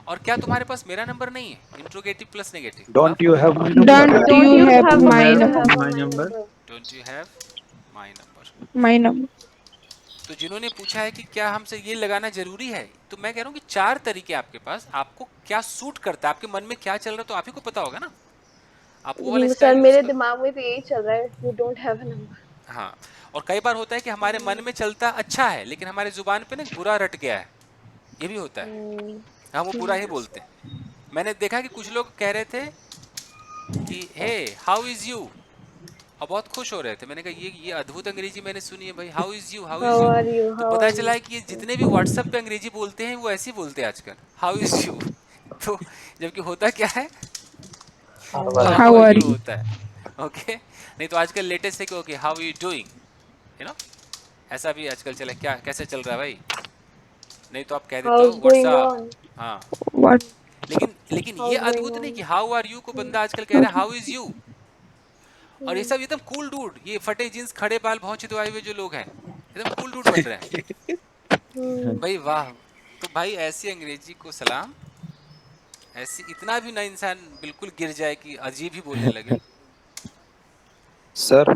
और क्या तुम्हारे पास मेरा नंबर नहीं है? Interrogative plus negative. Don't you have my number? Don't you have my number? My number. Don't you have my number. My number. तो जिन्होंने पूछा है कि क्या हमसे ये लगाना जरूरी है, तो मैं कह रहा हूँ कि 4 तरीके आपके पास, आपको क्या सूट करता है, आपके मन में क्या चल रहा है तो आप ही को पता होगा ना, आप वो वाला सर स्टाइल मेरे दिमाग में तो यही चल रहा है, we don't have a number. हाँ, और कई बार होता है कि हमारे मन में चलता अच्छा है लेकिन हमारे जुबान पे ना बुरा रट गया है, ये भी होता है, हम वो बुरा ही बोलते हैं। मैंने देखा कि कुछ लोग कह रहे थे कि हे हाउ इज यू, और बहुत खुश हो रहे थे। मैंने कहा ये अद्भुत अंग्रेजी मैंने सुनी है भाई, how is you, how is how are you. You, तो हाउ पता आर चला यू। है कि ये जितने भी व्हाट्सएप पे अंग्रेजी बोलते हैं वो ऐसे ही बोलते हैं आजकल, हाउ इज यू। तो जबकि होता क्या है, How how are are you you? होता है। ओके, नहीं तो आजकल लेटेस्ट है कि okay how you doing, you know, ऐसा भी आजकल चला, क्या कैसे चल रहा है भाई, नहीं तो आप कह देते हाउ हो इज गोइंग व्हाट्सएप। ऑन, हाँ, What? लेकिन हाउ ये इज गोइंग अद्भुत नहीं कि ऑन। हाउ आर यू को बंदा आजकल कह रहा है हाउ इज यू, और ये सब एकदम कूल डूड, ये फटे जींस खड़े बाल भौं चिदवाए हुए जो लोग हैं एकदम कूल डूड बन रहे हैं भाई, वाह। तो भाई ऐसी अंग्रेजी को सलाम, ऐसी इतना भी ना इंसान बिल्कुल गिर जाए कि अजीब ही बोलने लगे। सर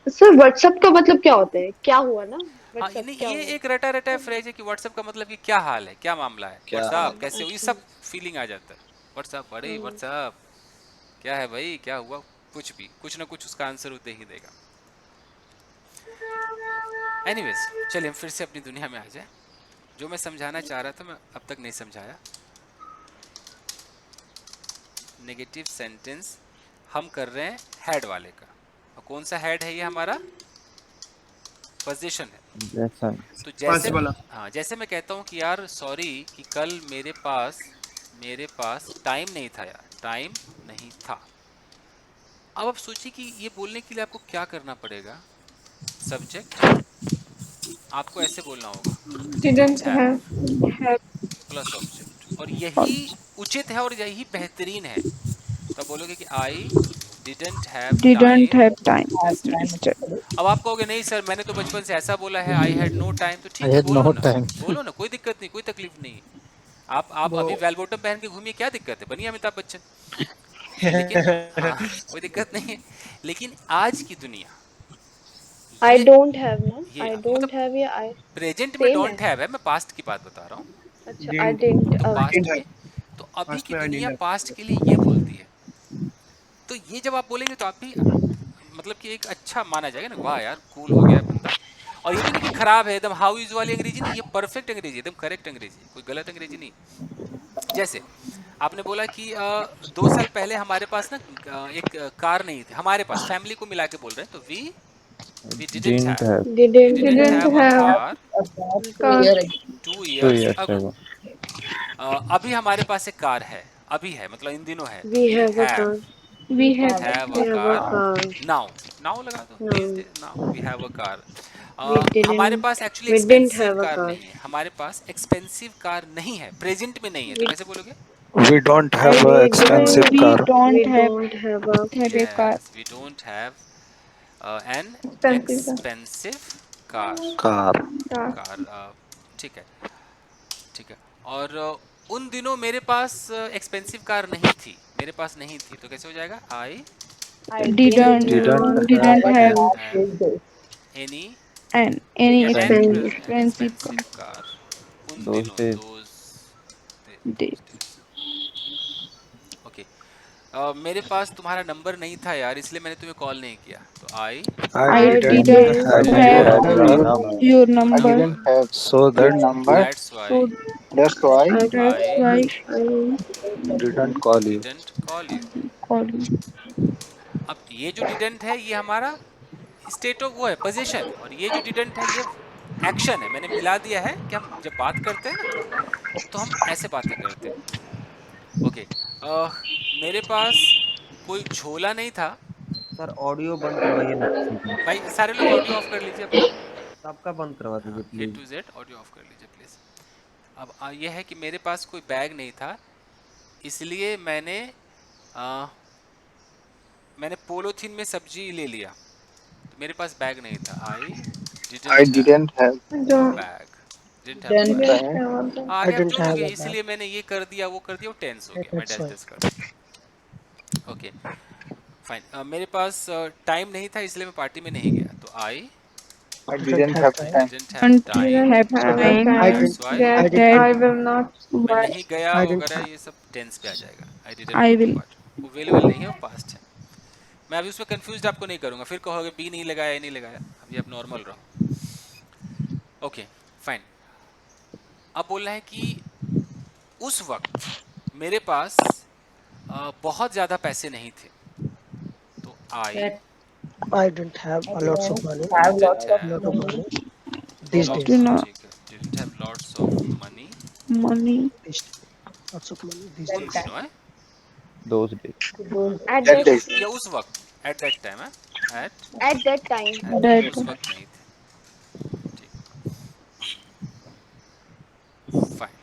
सर व्हाट्सएप का मतलब क्या होता है, क्या हुआ ना, हाँ, व्हाट्सएप क्या ये हुआ। एक रटा रटा फ्रेज है कि व्हाट्सएप का मतलब कि क्या हाल है, क्या मामला है, क्या व्हाट्सएप हाल कैसे हो, ये अच्छा। सब फीलिंग आ जाता है। व्हाट्सएप, अरे व्हाट्सएप क्या है भाई, क्या हुआ, कुछ भी, कुछ ना कुछ उसका आंसर वो दे ही देगा। एनीवेज, चलिए हम फिर से अपनी दुनिया में आ जाए। जो मैं समझाना चाह रहा था मैं अब तक नहीं समझाया। नेगेटिव सेंटेंस हम कर रहे हैं हेड वाले का, और कौन सा हेड है ये हमारा, पोजीशन है। जैसा तो पास जैसे, वाला। हाँ, जैसे मैं कहता हूँ कि यार सॉरी कि कल मेरे पास टाइम नहीं था यार, टाइम नहीं था। अब आप सोचिए कि ये बोलने के लिए आपको क्या करना पड़ेगा, सब्जेक्ट आपको ऐसे बोलना होगा, didn't didn't have have, plus object, और यही उचित है और यही बेहतरीन है। तो बोलोगे कि I didn't have Didn't time have time yesterday। yesterday. अब आप कहोगे नहीं सर मैंने तो बचपन से ऐसा बोला है, आई हैड नो टाइम, तो I ठीक है, had no time. बोलो ना, कोई दिक्कत नहीं, कोई तकलीफ नहीं। आप वो अभी वेल बॉटम पहन के घूमिए, क्या दिक्कत है, बनिए अमिताभ बच्चन। लेकिन हाँ, कोई दिक्कत नहीं है। लेकिन आज की दुनिया, आई ये डोंट हैव ना, ये आई मतलब डोंट हैव या आई प्रेजेंट में सेम है। डोंट हैव है, मैं पास्ट की बात बता रहा हूँ। अच्छा आई डिडंट डिडंट, तो पास्ट डिडंट में, हैव, तो अभी पास्ट की में आई दुनिया डिडंट पास्ट के लिए ये बोलती है। तो ये जब आप बोलेंगे तो आप भी मतलब कि एक अच्छा माना जाएगा ना, वाह यार कूल हो गया बंदा। और ये भी नहीं कि खराब है एकदम, हाउ इज वाली अंग्रेजी नहीं, ये परफेक्ट अंग्रेजी, एकदम करेक्ट अंग्रेजी, कोई गलत अंग्रेजी नहीं। जैसे आपने बोला कि 2 साल पहले हमारे पास ना एक कार नहीं थी, हमारे पास फैमिली को मिला के बोल रहे हैं, तो we didn't didn't have, have we didn't didn't didn't have a have car car, 2 2 years years ago। ago. अभी हमारे पास एक कार है, अभी है मतलब इन दिनों है, तो we we have a have, car, we have, have we a have a car car, now, now लगा दो, no these days now we have a car. We हमारे डिडंट, पास actually we didn't expensive have a car car, नहीं है, हमारे पास expensive car नहीं है, present में नहीं है, तो कैसे बोलोगे, We don't have we a didn't, expensive We car. We don't don't have a have a car. Yes we don't have an expensive expensive car, Car. Car, car ठीक है, ठीक है। और उन दिनों मेरे पास एक्सपेंसिव कार नहीं थी, मेरे पास नहीं थी, तो कैसे हो जाएगा, I I didn't Didn't Didn't didn't have didn't have any any expensive, expensive car expensive car उन Those दिनों, days. day. Those days. Okay, मेरे पास तुम्हारा नंबर नहीं था यार, इसलिए मैंने तुम्हें कॉल नहीं किया, तो आई I I I didn't didn't didn't have I have didn't have your have your number, number. your number, so that that's so why that's I why didn't call you. Didn't call you. call you. अब ये जो didn't है ये हमारा state of वो है position, और ये जो डिडंट है ये एक्शन है, मैंने मिला दिया है कि हम जब बात करते हैं ना तो हम ऐसे बातें करते हैं। ओके, मेरे पास कोई झोला नहीं था। सर ऑडियो बंद करवाइए ना किसी की, भाई सारे लोग ऑडियो ऑफ कर लीजिए अपना, सबका बंद करवा हाँ, दीजिए A please. To Z audio off कर लीजिए प्लीज। अब ये है कि मेरे पास कोई बैग नहीं था, इसलिए मैंने पोलोथीन में सब्जी ले लिया, तो मेरे पास बैग नहीं था, आई I didn't have didn't have जो अ bag, didn't have a didn't bag. Have, आगे आप जोड़ोगे, इसलिए मैंने ये कर दिया वो कर दिया, वो टेंस हो गया, मैं डैश डैश कर दिया। ओके फाइन, मेरे पास टाइम नहीं था इसलिए मैं पार्टी में नहीं गया, तो आई I didn't have time. didn't have time, have time. that's why I Get did. I will not. मैं नहीं गया I didn't वगैरह have. ये सब टेंस पे आ जाएगा। I didn't I go to will. What, वो अवेलेबल नहीं है, वो पास्ट है। मैं अभी उसमें कंफ्यूज आपको नहीं करूंगा, फिर कहोगे बी नहीं लगाया, ए नहीं लगाया। अभी आप नॉर्मल रहो। Okay fine. अब बोलना है कि उस वक्त मेरे पास बहुत ज़्यादा पैसे नहीं थे, तो आई I didn't have a lots of money. didn't have Lot of money these lots, days. Do not ठीक है, didn't have lots of money money. These lots of money these उन days. दिनों है, दोस्त day At That that day. या उस वक्त, at that time है, eight at that time. That उस वक्त नहीं थे। फाइन,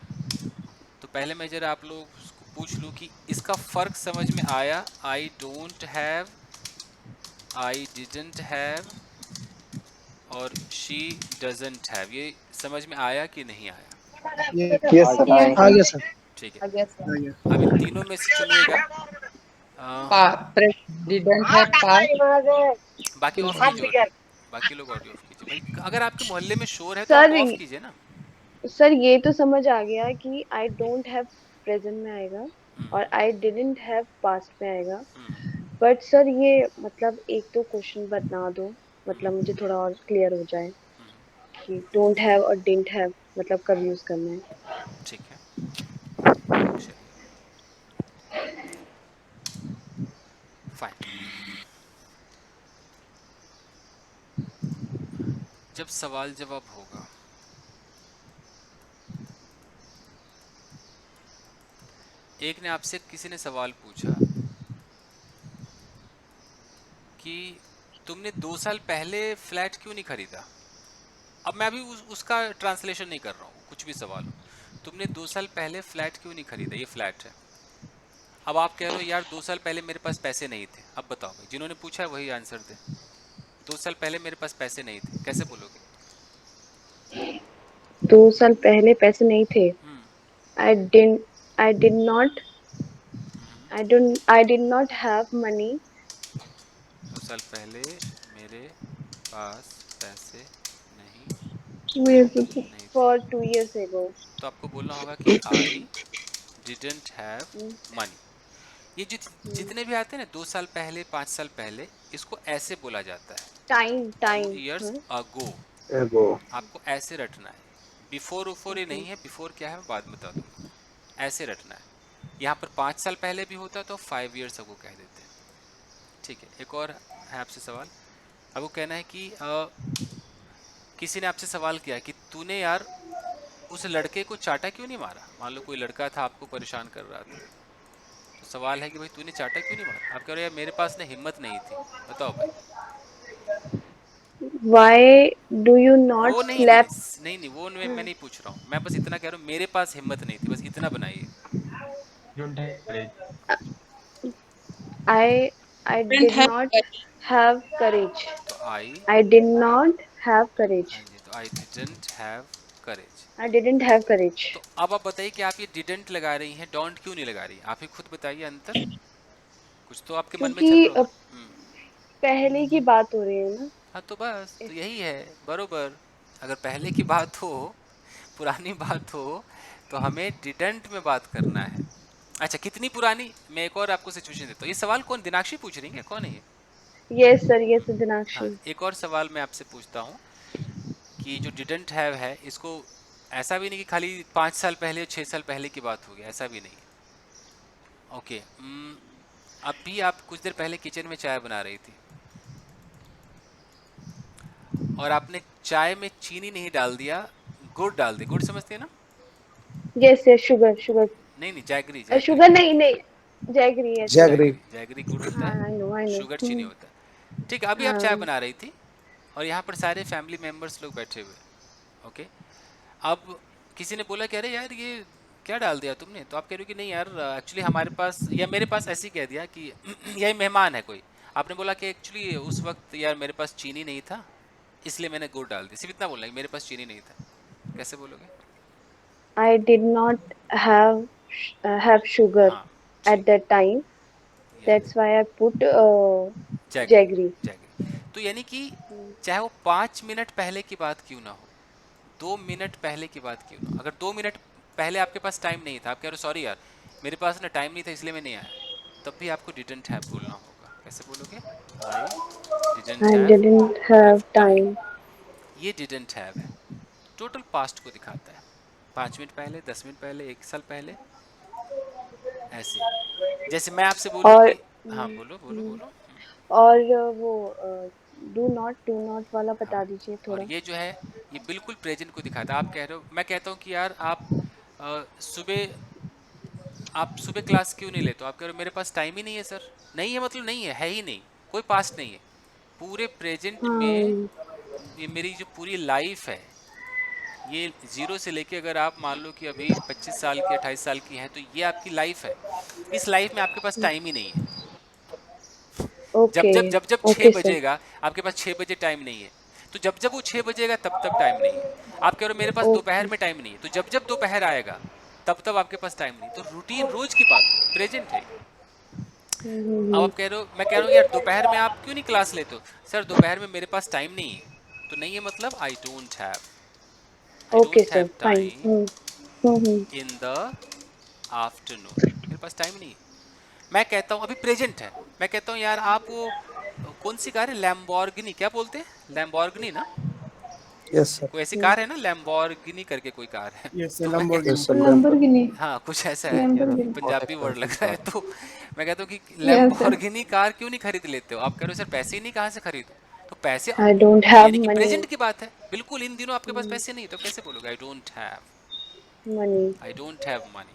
तो पहले मैं जरा आप लोग को पूछ लूँ कि इसका फर्क समझ में आया? आई don't have, I didn't have और शी डजंट हैव, ये समझ में आया कि नहीं आया? Yes, sir. आगे सर. ठीक है, अब इन तीनों में से चुनिएगा। डिडंट है पास। बाकी ऑफ कीजिए ऑडियो, बाकी लोग ऑडियो ऑफ कीजिए भाई। अगर आपके मोहल्ले में शोर है तो सर आप ऑफ कीजिए ना। सर ये तो समझ आ गया कि आई डोंट हैव प्रेजेंट में आएगा और आई डिडंट हैव पास्ट में आएगा, बट सर ये मतलब एक तो क्वेश्चन बता दो, मतलब मुझे थोड़ा और क्लियर हो जाए कि डोंट हैव और डिडंट हैव मतलब कब यूज करना है। ठीक है, फाइन। जब सवाल जवाब होगा, एक ने आपसे, किसी ने सवाल पूछा कि तुमने 2 साल पहले फ्लैट क्यों नहीं खरीदा। अब मैं अभी उसका ट्रांसलेशन नहीं कर रहा हूँ, कुछ भी सवाल हो। तुमने 2 साल पहले फ्लैट क्यों नहीं खरीदा, ये फ्लैट है। अब आप कह रहे हो यार 2 साल पहले मेरे पास पैसे नहीं थे। अब बताओ भाई, जिन्होंने पूछा है वही आंसर दे। 2 साल पहले मेरे पास पैसे नहीं थे, कैसे बोलोगे? 2 साल पहले पैसे नहीं थे। I did not have money. 2 साल पहले मेरे पास पैसे नहीं For 2 years ago. तो आपको बोलना होगा कि आई डिडंट हैव मनी। ये जितने भी आते हैं ना 2 साल पहले, 5 साल पहले, इसको ऐसे बोला जाता है, टाइम 2 years ago। आपको ऐसे रटना है, बिफोर उफोर ये नहीं है, बिफोर क्या है मैं बाद में बता दूंगा, ऐसे रटना है। यहाँ पर 5 साल पहले भी होता तो 5 years ago कह देते हैं। ठीक है, एक और है आपसे सवाल। अब वो कहना है कि किसी ने आपसे सवाल किया कि तूने यार उस लड़के को चाटा क्यों नहीं मारा। मान लो कोई लड़का था आपको परेशान कर रहा था, तो सवाल है कि भाई तूने चाटा क्यों नहीं मारा। आप कह रहे हो यार मेरे पास ना हिम्मत नहीं थी। बताओ भाई। Why do you not वो नहीं slap? नहीं वो मैं नहीं पूछ रहा हूँ, मैं बस इतना कह रहा हूँ मेरे पास हिम्मत नहीं थी, बस इतना बनाइए। I did not have courage. तो I did not have courage. तो I didn't have courage. I didn't have courage. तो अब आप बताइए कि आप ये डिडंट लगा रही हैं, डोंट क्यों नहीं लगा रही। आप ही खुद बताइए अंतर, कुछ तो आपके मन में चल क्योंकि रहा होगा। पहले की बात हो रही है ना। हाँ तो बस तो यही है बरोबर। अगर पहले की बात हो, पुरानी बात हो, तो हमें डिडंट में बात करना है। अच्छा कितनी पुरानी, मैं एक और आपको सिचुएशन देता हूँ। ये सवाल कौन, दिनाक्षी पूछ रही है, कौन है ये? Yes sir, yes Dinakshi. हाँ, एक और सवाल मैं आपसे पूछता हूँ कि जो डिडंट हैव है, इसको ऐसा भी नहीं कि खाली 5 साल पहले 6 साल पहले की बात होगी, ऐसा भी नहीं है। ओके, अभी आप कुछ देर पहले किचन में चाय बना रही थी और आपने चाय में चीनी नहीं डाल दिया, गुड़ डाल दिया। गुड़ समझते हैं ना? यस यस, शुगर नहीं जैगरी, शुगर नहीं जैगरी है। जैगरी गुड़ होता है, I know. शुगर चीनी होता है। ठीक है, अभी आप चाय बना रही थी और यहाँ पर सारे फैमिली मेंबर्स लोग बैठे हुए। ओके, अब किसी ने बोला कि अरे यार ये क्या डाल दिया तुमने, तो आप कह रहे हो कि नहीं यार एक्चुअली हमारे पास या मेरे पास ऐसे ही कह दिया कि यही मेहमान है कोई। आपने बोला कि एक्चुअली उस वक्त यार मेरे पास चीनी नहीं था इसलिए मैंने गुड़ डाल दिया। सिर्फ इतना बोलना है मेरे पास चीनी नहीं था। कैसे बोलोगे? I did not have sugar at that time. That's why I put jaggery. तो यानी कि चाहे वो 5 मिनट पहले की बात क्यों ना हो, 2 मिनट पहले की बात क्यों ना हो, अगर 2 मिनट पहले आपके पास टाइम नहीं था, आप कह रहे हो सॉरी यार मेरे पास ना टाइम नहीं था इसलिए मैं नहीं आया, तब भी आपको डिडंट हैव बोलना होगा। कैसे बोलोगे? आई I didn't have time. ये डिडंट हैव है, टोटल पास्ट को दिखाता है, 5 मिनट पहले, 10 मिनट पहले, 1 साल पहले, ऐसे। जैसे मैं आपसे बोलूं और कि हाँ बोलो बोलो बोलो। और वो डू नॉट वाला बता दीजिए और थोड़ा। ये जो है ये बिल्कुल प्रेजेंट को दिखाता है। आप कह रहे हो, मैं कहता हूँ कि यार आप सुबह क्लास क्यों नहीं लेते हो, आप कह रहे हो मेरे पास टाइम ही नहीं है सर। नहीं है मतलब नहीं है ही नहीं, कोई पास्ट नहीं है, पूरे प्रेजेंट में ये मेरी जो पूरी लाइफ है, ये 0 से लेके अगर आप मान लो कि अभी 25 साल की 28 साल की हैं, तो ये आपकी लाइफ है। इस लाइफ में आपके पास टाइम ही नहीं है। ओके जब 6 ओके सर। बजेगा आपके पास 6 बजे टाइम नहीं है, तो जब वो 6 बजेगा तब टाइम नहीं है। आप कह रहे हो मेरे पास दोपहर में टाइम नहीं है, तो जब दोपहर आएगा तब आपके पास टाइम नहीं। तो रूटीन रोज की बात हो, प्रेजेंट है। अब आप कह रहे हो, मैं कह रहा हूँ यार दोपहर में आप क्यों नहीं क्लास लेते हो, सर दोपहर में मेरे पास टाइम नहीं है। तो नहीं है मतलब आई don't have okay sir fine. In the afternoon, मेरे पास टाइम नहीं है। मैं कहता हूँ अभी प्रेजेंट है, मैं कहता हूँ यार आप वो कौन सी कार है, लैम्बोर्गिनी, क्या बोलते हैं, लैम्बोर्गिनी ना, Yes, sir. कोई ऐसी कार है ना, लैम्बोर्गिनी करके कोई कार है। Yes, तो Lamborghini. लैम्बोर्गिनी। हाँ कुछ ऐसा है, लैम्बोर्गिनी। पंजाबी वर्ड लग रहा है। तो मैं कहता हूँ कि लैम्बोर्गिनी कार क्यों नहीं खरीद लेते हो, आप कह रहे हो सर पैसे ही नहीं, कहाँ से खरीदो। तो पैसे आई डोंट हैव यानी कि मनी। प्रेजेंट की बात है, बिल्कुल इन दिनों आपके पास पैसे नहीं, तो कैसे बोलोगे आई don't have money money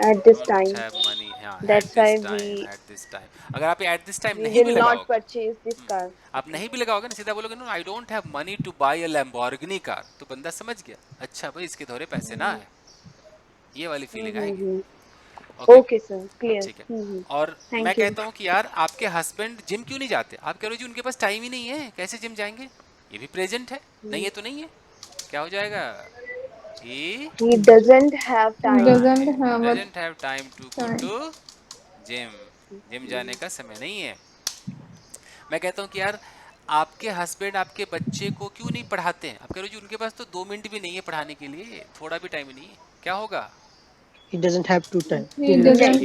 at this time. have money, हाँ That's why we at this time। अगर आप एट दिस टाइम we नहीं भी will not लगाओगे, purchase this car. आप नहीं भी लगाओगे ना, सीधा बोलोगे no I don't have money to buy a Lamborghini car, तो बंदा समझ गया अच्छा भाई इसके थोड़े पैसे ना है, ये वाली फीलिंग आएगी। Okay sir clear. ठीक है। और मैं कहता हूँ कि यार आपके हस्बैंड जिम क्यों नहीं जाते, आप कह रहे हो जी उनके पास टाइम ही नहीं है, कैसे जिम जाएंगे, ये भी प्रेजेंट है, नहीं है तो नहीं है, क्या हो जाएगा, he doesn't have time. doesn't have time to go to gym, gym जाने का समय नहीं है। मैं कहता हूँ कि यार आपके हस्बैंड आपके बच्चे को क्यों नहीं पढ़ाते हैं, आप कह रहे हो जी उनके पास तो 2 मिनट भी नहीं है पढ़ाने के लिए, थोड़ा भी टाइम नहीं है, क्या होगा, He doesn't have to time. He doesn't have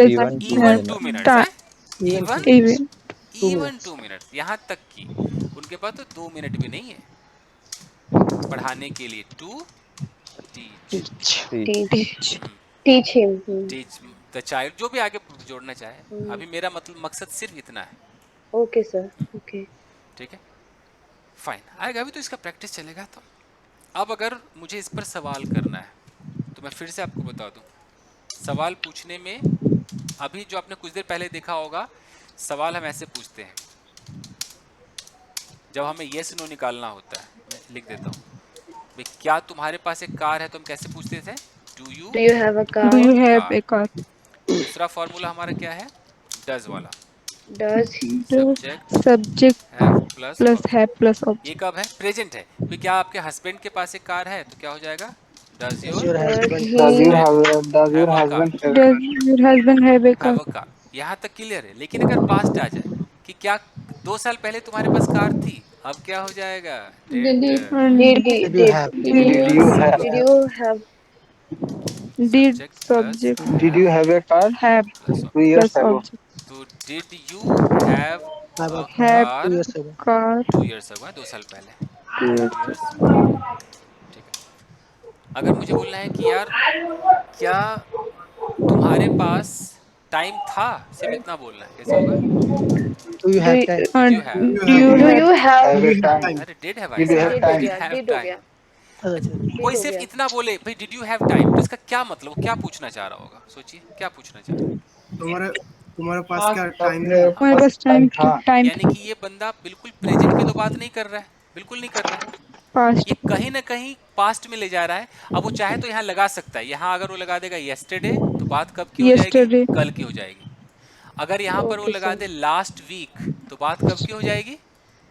even 2 minutes. even 2 minute, यहाँ तक कि उनके पास तो 2 मिनट भी नहीं है पढ़ाने के लिए, to teach him. Teach the child, जो भी आगे जोड़ना चाहे। अभी मेरा मतलब मकसद सिर्फ इतना है। ओके सर ओके ठीक है फाइन, आएगा अभी तो इसका प्रैक्टिस चलेगा। तो अब अगर मुझे इस पर सवाल करना है तो मैं फिर से आपको बता दूं, सवाल पूछने में अभी जो आपने कुछ देर पहले देखा होगा, सवाल हम ऐसे पूछते हैं जब हमें येस नो निकालना होता है। मैं लिख देता हूँ भाई, क्या तुम्हारे पास एक कार है, तो हम कैसे पूछते थे, do you have a car? Do you have a car? दूसरा फॉर्मूला हमारा क्या है, डज वाला, Does Subject plus plus have plus ये object. कब है, प्रेजेंट है। तो क्या आपके हस्बैंड के पास एक कार है, तो क्या हो जाएगा, does Does your your husband Does your husband Does your husband have a car? Have a car, यहाँ तक क्लियर है। लेकिन अगर पास्ट आ जाए कि क्या 2 साल पहले तुम्हारे पास कार थी, अब क्या हो जाएगा, did Did you have? did you have Did Subject subject Did you have a car have 2 years plus ago? object? तो did you have Have a 2 car years ago. Car 2 years ago, 2 साल पहले, 2 2 years. years पहले। ठीक है। अगर मुझे बोलना है कि यार क्या तुम्हारे पास टाइम था, सिर्फ इतना बोलना है, कैसे होगा, Do you have time? Did you have? Do you do have you have Have a time. अरे did have, Did you have did हो time? गया did हो गया कोई हो सिर्फ गया। इतना बोले भाई डिड यू हैव टाइम, तो इसका क्या मतलब, वो क्या पूछना चाह रहा होगा, सोचिए क्या पूछना चाह रहा है। तुम्हारे तुम्हारे पास क्या टाइम है? हमारे पास टाइम टाइम यानी कि ये बंदा बिल्कुल प्रेजेंट की तो बात नहीं कर रहा है, बिल्कुल नहीं कर रहा है, पास्ट ये कहीं ना कहीं पास्ट में ले जा रहा है। अब वो चाहे तो यहाँ लगा सकता है, यहाँ अगर वो लगा देगा येस्टरडे, तो बात कब की हो जाएगी, Yesterday. कल की हो जाएगी। अगर यहाँ पर वो लगा दे लास्ट वीक, तो बात कब की हो जाएगी,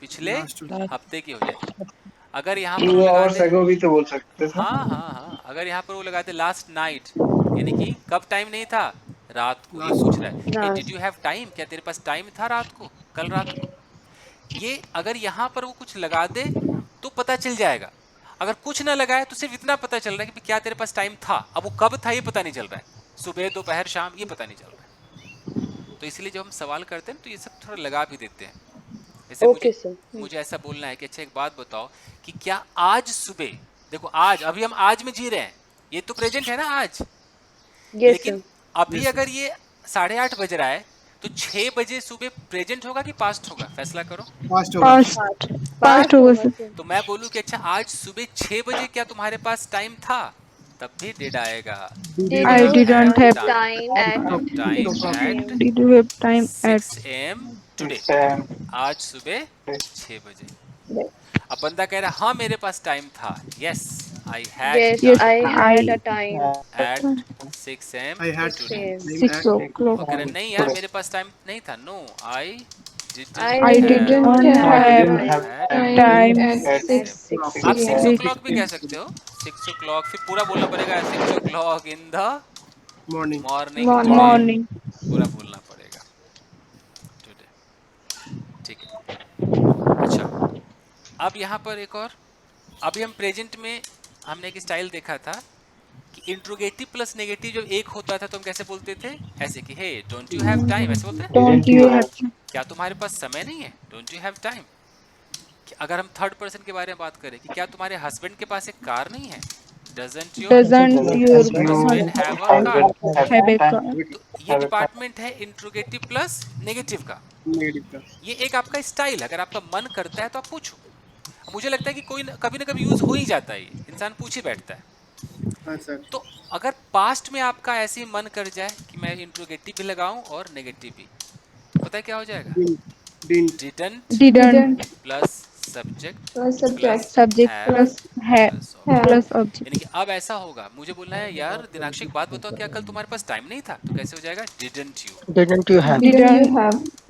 पिछले हफ्ते की हो जाएगी। अगर यहाँ पर 2 वो लगा hours दे, ago भी तो बोल सकते थे। हाँ, अगर यहाँ पर वो लगा दे लास्ट नाइट, यानी कि कब टाइम नहीं था, रात को, ये पूछ रहा है रात। डिड यू हैव टाइम, क्या तेरे पास टाइम था रात को, कल रात को। ये अगर यहाँ पर वो कुछ लगा दे तो पता चल जाएगा, अगर कुछ ना लगाए तो सिर्फ इतना पता चल रहा है कि क्या तेरे पास टाइम था, अब वो कब था ये पता नहीं चल रहा है, सुबह दोपहर शाम ये पता नहीं चल रहा है। तो इसलिए जब हम सवाल करते हैं तो ये सब थोड़ा लगा भी देते हैं। जैसे मुझे ऐसा बोलना है कि अच्छा एक बात बताओ कि क्या आज सुबह, देखो आज अभी हम आज में जी रहे हैं, ये तो प्रेजेंट है ना आज, लेकिन अभी अगर ये 8:30 बज रहा है तो 6 बजे सुबह प्रेजेंट होगा कि पास्ट होगा, फैसला करो। पास्ट होगा सर। तो मैं बोलूं कि अच्छा आज सुबह 6 बजे क्या तुम्हारे पास टाइम था, तब भी डिड आएगा। I didn't have time at did you have time at 6 AM today, आज सुबह 6 बजे। अब बंदा कह रहा है हाँ मेरे पास टाइम था, yes I had a time at 6 AM I had today। 6 o'clock. वो कह रहा नहीं यार मेरे पास टाइम नहीं था, no I I didn't have time at 6 आप 6 o'clock भी कह सकते हो, 6 o'clock, फिर पूरा बोलना पड़ेगा 6 o'clock in the morning। morning. पूरा बोलना पड़ेगा टुडे, ठीक है। अच्छा अब यहाँ पर एक और, अभी हम प्रेजेंट में हमने एक स्टाइल देखा था कि इंट्रोगेटिव प्लस नेगेटिव जब एक होता था तो हम कैसे बोलते थे, ऐसे कि hey don't you have time, ऐसे बोलते हैं Don't you have क्या तुम्हारे पास समय नहीं है, डोंट यू हैव टाइम। अगर हम थर्ड पर्सन के बारे में बात करें कि क्या तुम्हारे हस्बैंड के पास एक कार नहीं है, doesn't your husband have a car. have a car? तो ये डिपार्टमेंट है इंट्रोगेटिव प्लस नेगेटिव का, ये एक आपका स्टाइल है, अगर आपका मन करता है तो आप पूछो। मुझे लगता है कि कोई कभी ना कभी यूज हो ही जाता है, इंसान पूछ ही बैठता है। तो अगर पास्ट में आपका ऐसे ही मन कर जाए कि मैं इंट्रोगेटिव भी लगाऊं और नेगेटिव भी, तो पता है क्या हो जाएगा, Didn't plus subject subject plus have plus object. यानी कि अब ऐसा होगा, मुझे बोलना है यार दिनाक्षी एक बात बताओ, क्या कल तुम्हारे पास टाइम नहीं था, तो कैसे हो जाएगा, didn't you Didn't you have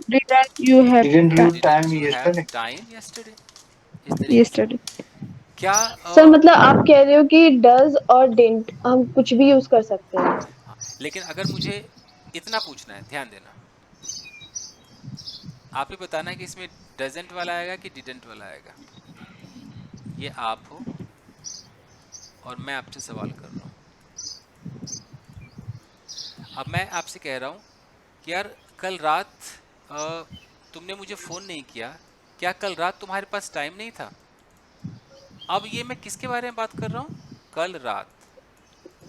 Didn't you have time yesterday? Time yesterday. yesterday? क्या सर मतलब आप कह रहे हो कि डज और डिडंट हम कुछ भी यूज कर सकते हैं। लेकिन अगर मुझे इतना पूछना है, ध्यान देना, आप ही बताना है कि इसमें डजंट वाला आएगा कि डिडंट वाला आएगा। ये आप हो और मैं आपसे सवाल कर रहा हूँ। अब मैं आपसे कह रहा हूँ कि यार कल रात तुमने मुझे फ़ोन नहीं किया, क्या कल रात तुम्हारे पास टाइम नहीं था। अब ये मैं किसके बारे में बात कर रहा हूँ, कल रात,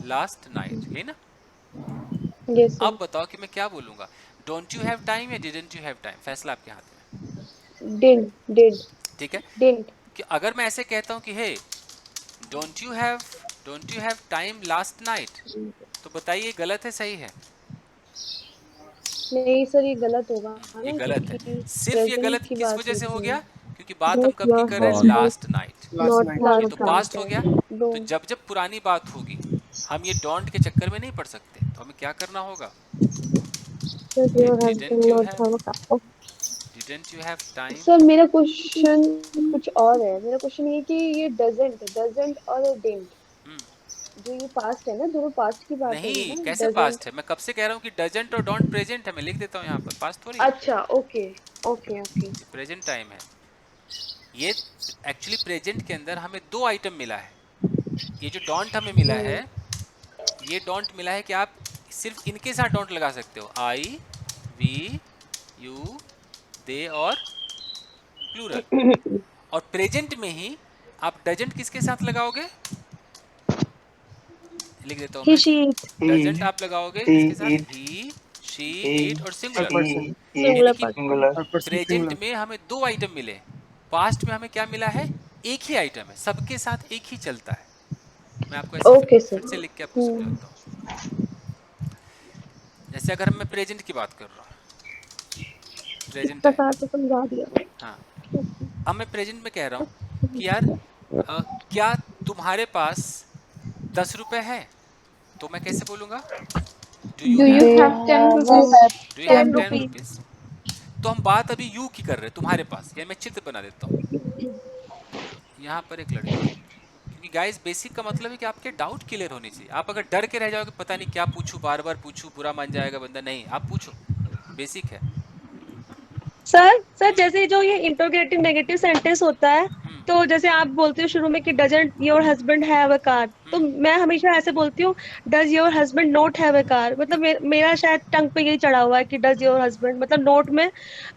लास्ट नाइट, है ना। अब बताओ कि मैं क्या बोलूँगा, डोंट यू हैव टाइम या डिडंट यू हैव टाइम, फैसला आपके हाथ में। डिड ठीक है, डिड। कि अगर मैं ऐसे कहता हूँ कि hey don't you have time last night, तो बताइए गलत है सही है। नहीं सर ये गलत होगा, ये गलत है। सिर्फ ये गलत किस वजह से हो गया, क्योंकि बात हम कब की कर रहे हैं, लास्ट नाइट, ये तो पास्ट हो गया। तो जब जब पुरानी बात होगी हम ये डोंट के चक्कर में नहीं पड़ सकते, तो हमें क्या करना होगा, didn't you have time. Sir मेरा क्वेश्चन कुछ और है, मेरा क्वेश्चन ये कि ये डजंट और डिडंट जो ये पास्ट है ना, दोनों पास्ट की बात है नहीं, कैसे पास्ट है, मैं कब से कह रहा हूँ कि डजंट और डोंट प्रेजेंट है, मैं लिख देता हूँ यहाँ पर, पास्ट थोड़ी। अच्छा ओके प्रेजेंट टाइम है ये। एक्चुअली प्रेजेंट के अंदर हमें 2 आइटम मिला है, ये जो डोंट हमें मिला है, ये डोंट मिला है कि आप सिर्फ इनके साथ डोंट लगा सकते हो, आई वी यू दे और प्लूरल। और प्रेजेंट में ही आप डजंट किसके साथ लगाओगे, लिख देता हूँ मैं, डजंट आप लगाओगे किसके साथ, ही शी इट और सिंगुलर। प्रेजेंट में हमें 2 आइटम मिले, पास्ट में हमें क्या मिला है, एक ही आइटम है, सबके साथ एक ही चलता है। मैं आपको ऐसे फिर से लिख के आपको समझाता हूँ। जैसे अगर मैं प्रेजेंट की बात कर रहा हूँ, प्रेजेंट समझा दिया। हाँ, अब मैं प्रेजेंट में कह रहा हूँ कि यार क्या तुम्हारे पास 10 रुपए है, तो मैं कैसे बोलूँगा, Do you have 10 rupees? तो हम बात अभी यू की कर रहे हैं, तुम्हारे पास, या मैं चित्र बना देता हूँ। यहाँ पर एक लड़की, क्योंकि गाइस बेसिक का मतलब है कि आपके डाउट क्लियर होने चाहिए। आप अगर डर के रह जाओगे पता नहीं क्या पूछूं, बार बार पूछूं, बुरा मान जाएगा बंदा, नहीं, आप पूछो, बेसिक है। सर जैसे जो ये इंटरोगेटिव नेगेटिव सेंटेंस होता है, तो जैसे आप बोलते हो शुरू में कि doesn't your husband have a car, तो मैं हमेशा ऐसे बोलती हूँ does your husband not have a car. मतलब मेरा शायद टंग पे यही चढ़ा हुआ है कि डज योर हस्बैंड, मतलब नोट में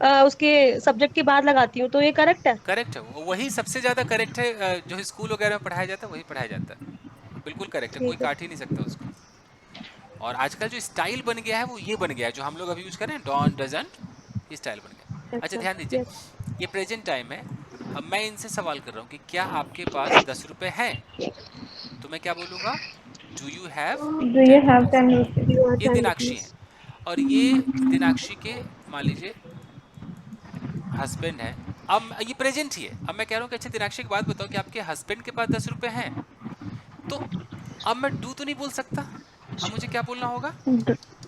उसके सब्जेक्ट के बाद लगाती हूँ, तो ये करेक्ट है? करेक्ट है, वही सबसे ज्यादा करेक्ट है। जो स्कूल वगैरह में पढ़ाया जाता है वही पढ़ाया जाता है, बिल्कुल करेक्ट है, कोई ठीक है। काट ही नहीं सकता उसको। और आजकल जो स्टाइल बन गया है वो ये बन गया है जो हम लोग अभी यूज कर रहे हैं, डॉन डजंट, ये स्टाइल बन गया। अच्छा ध्यान दीजिए, ये प्रेजेंट टाइम है। अब मैं इनसे सवाल कर रहा हूँ कि क्या आपके पास 10 रुपए हैं, तो मैं क्या बोलूँगा, do you have Do you 10 have rupees. 10 rupees? ये दिनाक्षी है, और ये दिनाक्षी के मान लीजिए हस्बैंड है। अब ये प्रेजेंट ही है। अब मैं कह रहा हूँ कि अच्छा दिनाक्षी एक बात बताओ कि आपके हस्बैंड के पास 10 रुपए हैं, तो अब मैं डू तो नहीं बोल सकता, अब मुझे क्या बोलना होगा,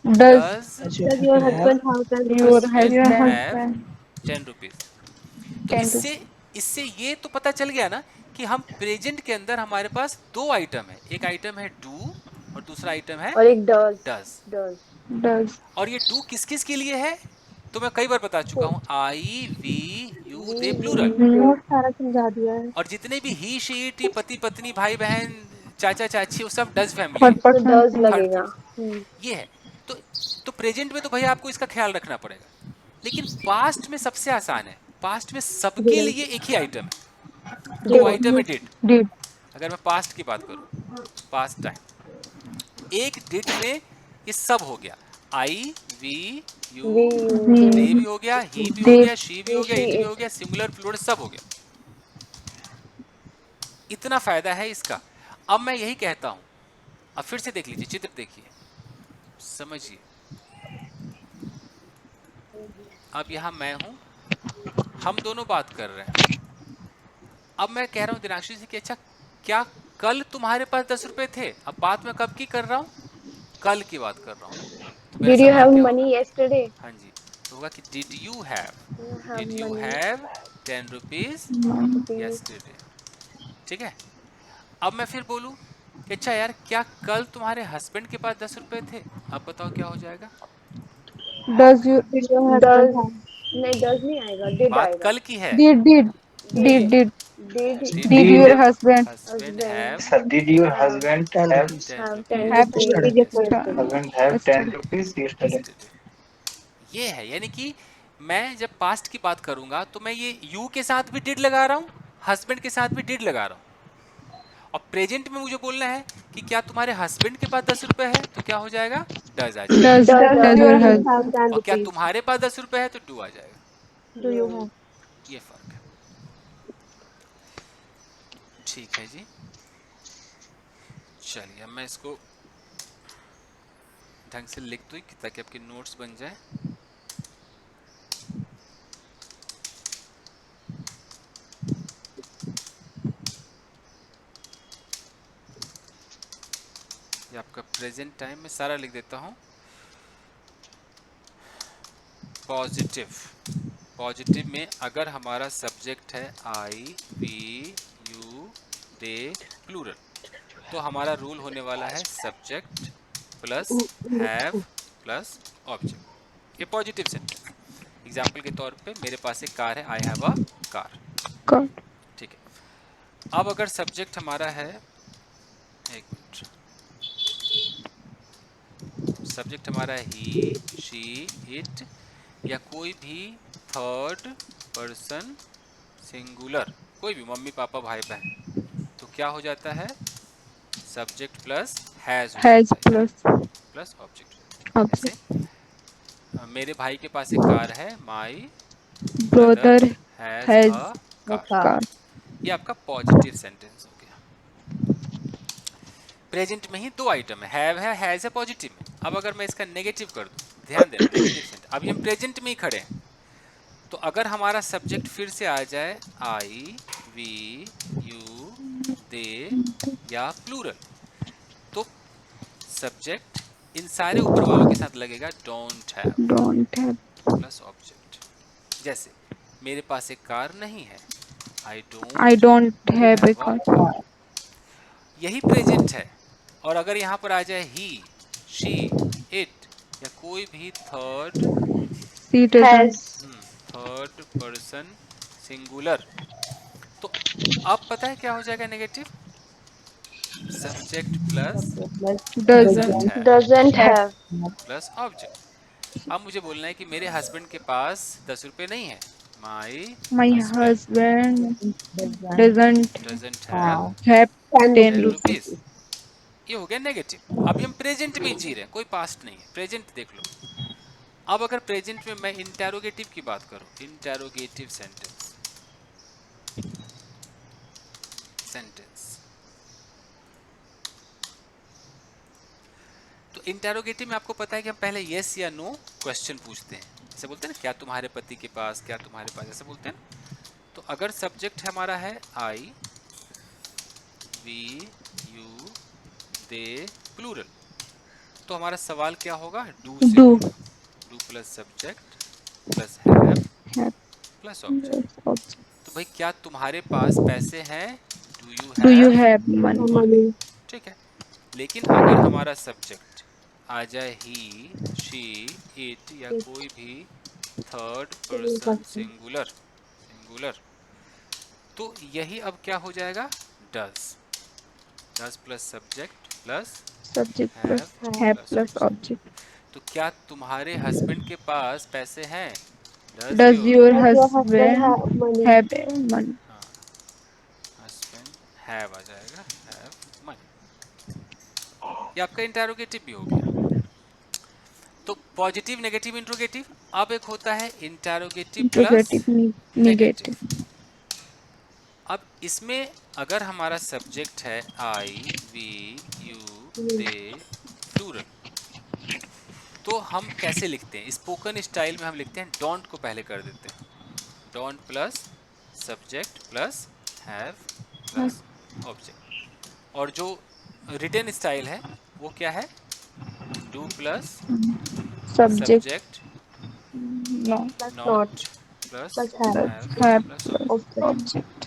Does your husband have your Your husband have husband 10 rupees. तो 10 इससे rupees. इससे ये तो पता चल गया ना कि हम प्रेजेंट के अंदर हमारे पास दो आइटम है, एक आइटम है डू और दूसरा आइटम है और एक डज। डज। does और ये डू किस किस के लिए है, तो मैं कई बार बता चुका हूं, आई वी यू दे प्लूरल। बहुत सारा समझा दिया है। और जितने भी ही शी इट, ये पति पत्नी भाई बहन चाचा चाची, वो सब डज फैमिली third है, तो person डज थर्ड लगेगा। पर्सन ये है। तो प्रेजेंट में तो भैया आपको इसका ख्याल रखना पड़ेगा, लेकिन पास्ट में सबसे आसान है। पास्ट में सबके लिए एक ही आइटम है, वो आइटम है डिड। did अगर मैं पास्ट की बात करूं, पास्ट टाइम, एक डिड में ये सब हो गया, आई वी यू दे भी हो गया, ही भी हो they गया, शी भी हो गया, इट भी हो गया, सिंगुलर प्लूरल सब हो गया। इतना फायदा है इसका। अब मैं यही कहता हूं, अब फिर से देख लीजिए, चित्र देखिए, समझिए। अब यहां मैं हूं, हम दोनों बात कर रहे हैं। अब मैं कह रहा हूं दिनाक्षी जी कि अच्छा क्या कल तुम्हारे पास 10 रुपए थे। अब बात मैं कब की कर रहा हूं, कल की बात कर रहा हूं। तो मेरा डिड यू सवाल हैव क्या मनी होगा, यस्टरडे? हाँ जी, तो होगा कि did you have have 10 rupees money yesterday. ठीक है। अब मैं फिर बोलूं कि अच्छा यार क्या कल तुम्हारे हस्बैंड के पास 10 रुपए थे। अब बताओ क्या हो जाएगा, does you did your husband have? नहीं, डज नहीं आएगा, डिड बात आएगा। कल की है। did did did did did did your husband husband have Sir, did your have husband 10 have rupees. 10 have 10 rupees have rupees yesterday husband have 10 yesterday rupees yesterday? yesterday। ये है, यानी कि मैं जब पास्ट की बात करूंगा तो मैं ये यू के साथ भी डिड लगा रहा हूँ, हस्बैंड के साथ भी डिड लगा रहा हूँ। और प्रेजेंट में मुझे बोलना है कि क्या तुम्हारे हस्बैंड के पास 10 रुपए है, तो क्या हो जाएगा, डज आ जाएगा। does your husband हैव 10 और क्या रुपीज? तुम्हारे पास 10 रुपए है, तो डू आ जाएगा। Do you have? ये फर्क है। ठीक है जी, चलिए अब मैं इसको ढंग से लिख दूँ ताकि आपके नोट्स बन जाए। ये आपका प्रेजेंट टाइम में सारा लिख देता हूँ। पॉजिटिव, पॉजिटिव में अगर हमारा सब्जेक्ट है आई वी यू दे प्लूरल, तो हमारा रूल होने वाला है subject plus have plus object. ये पॉजिटिव सेंटेंस। एग्जाम्पल के तौर पे मेरे पास एक कार है, आई हैव अ कार। ठीक है। अब अगर सब्जेक्ट हमारा है, एक मिनट, सब्जेक्ट हमारा है ही शी इट या कोई भी थर्ड पर्सन सिंगुलर, कोई भी मम्मी पापा भाई बहन, तो क्या हो जाता है, subject plus has plus object. जैसे मेरे भाई के पास एक कार है, my brother has a car. ये आपका पॉजिटिव सेंटेंस हो गया। प्रेजेंट में ही दो आइटम है, हैव है, हैज है पॉजिटिव में। अब अगर मैं इसका नेगेटिव कर दूं, ध्यान देना, नेगेटिव सेंटेंस, अभी हम प्रेजेंट में ही खड़े हैं, तो अगर हमारा सब्जेक्ट फिर से आ जाए आई वी यू दे या प्लूरल, तो सब्जेक्ट इन सारे ऊपर वालों के साथ लगेगा डोंट हैव प्लस ऑब्जेक्ट। जैसे मेरे पास एक कार नहीं है, आई डोंट हैव ए कार, यही प्रेजेंट है। और अगर यहाँ पर आ जाए ही शी इट या कोई भी थर्ड सिंगुलर। तो अब पता है क्या हो जाएगा negative? Subject plus Doesn't doesn't have. have plus object. अब मुझे बोलना है कि मेरे हस्बैंड के पास 10 रुपए नहीं है। माई My husband doesn't doesn't have have 10 10 rupees. Rupees. ये हो गया नेगेटिव। अभी हम प्रेजेंट में जी रहे हैं, कोई पास्ट नहीं है, प्रेजेंट देख लो। अब अगर प्रेजेंट में मैं इंटेरोगेटिव की बात करूं, इंटेरोगेटिव सेंटेंस, तो इंटेरोगेटिव में आपको पता है कि हम पहले यस या नो क्वेश्चन पूछते हैं। ऐसे बोलते हैं ना, क्या तुम्हारे पति के पास, क्या तुम्हारे पास, ऐसे बोलते हैं ना। तो अगर सब्जेक्ट हमारा है आई, वी, यू, दे, प्लूरल, तो हमारा सवाल क्या होगा? डू से Do. होगा। Do plus subject plus have Have. Plus object. Object. तो भाई क्या तुम्हारे पास पैसे हैं? Do you have money? ठीक है। लेकिन अगर हमारा सब्जेक्ट आ जाए ही, शी, इट या कोई भी थर्ड पर्सन सिंगुलर, तो यही अब क्या हो जाएगा? Does plus subject plus Subject plus have plus object. तो क्या तुम्हारे हस्बैंड के पास पैसे हैं? Does your husband husband have money? have money? Husband have आ जाएगा, हैव मनी। ये आपका इंटरोगेटिव भी हो गया। तो पॉजिटिव, नेगेटिव, इंट्रोगेटिव। अब एक होता है इंटरोगेटिव प्लस Interrogative, negative. अब इसमें अगर हमारा सब्जेक्ट है आई, वी, यू, दे, प्लूरल, तो हम कैसे लिखते हैं? स्पोकन स्टाइल में हम लिखते हैं डोंट को पहले कर देते हैं। Don't plus subject plus have plus object. और जो रिटन स्टाइल है वो क्या है? Do plus Subject. Subject No. Not plus Have plus plus object.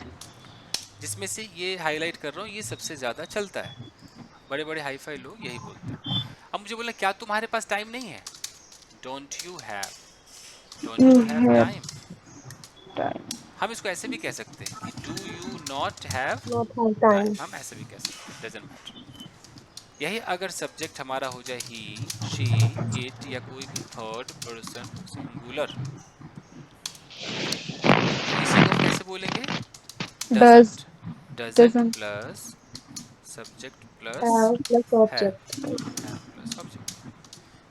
जिसमें से ये हाईलाइट कर रहा हूँ, ये सबसे ज़्यादा चलता है। बड़े बड़े हाई फाई लोग यही बोलते हैं। अब मुझे बोलना, क्या तुम्हारे पास टाइम नहीं है? Don't you have time. हम इसको ऐसे भी कह सकते हैं कि do you not have time. हम ऐसे भी कह सकते हैं, डजंट मैटर। यही अगर सब्जेक्ट हमारा हो जाए ही, शी, इट या कोई भी थर्ड पर्सन सिंगुलर, इसी को कैसे बोलेंगे? Doesn't plus subject plus object.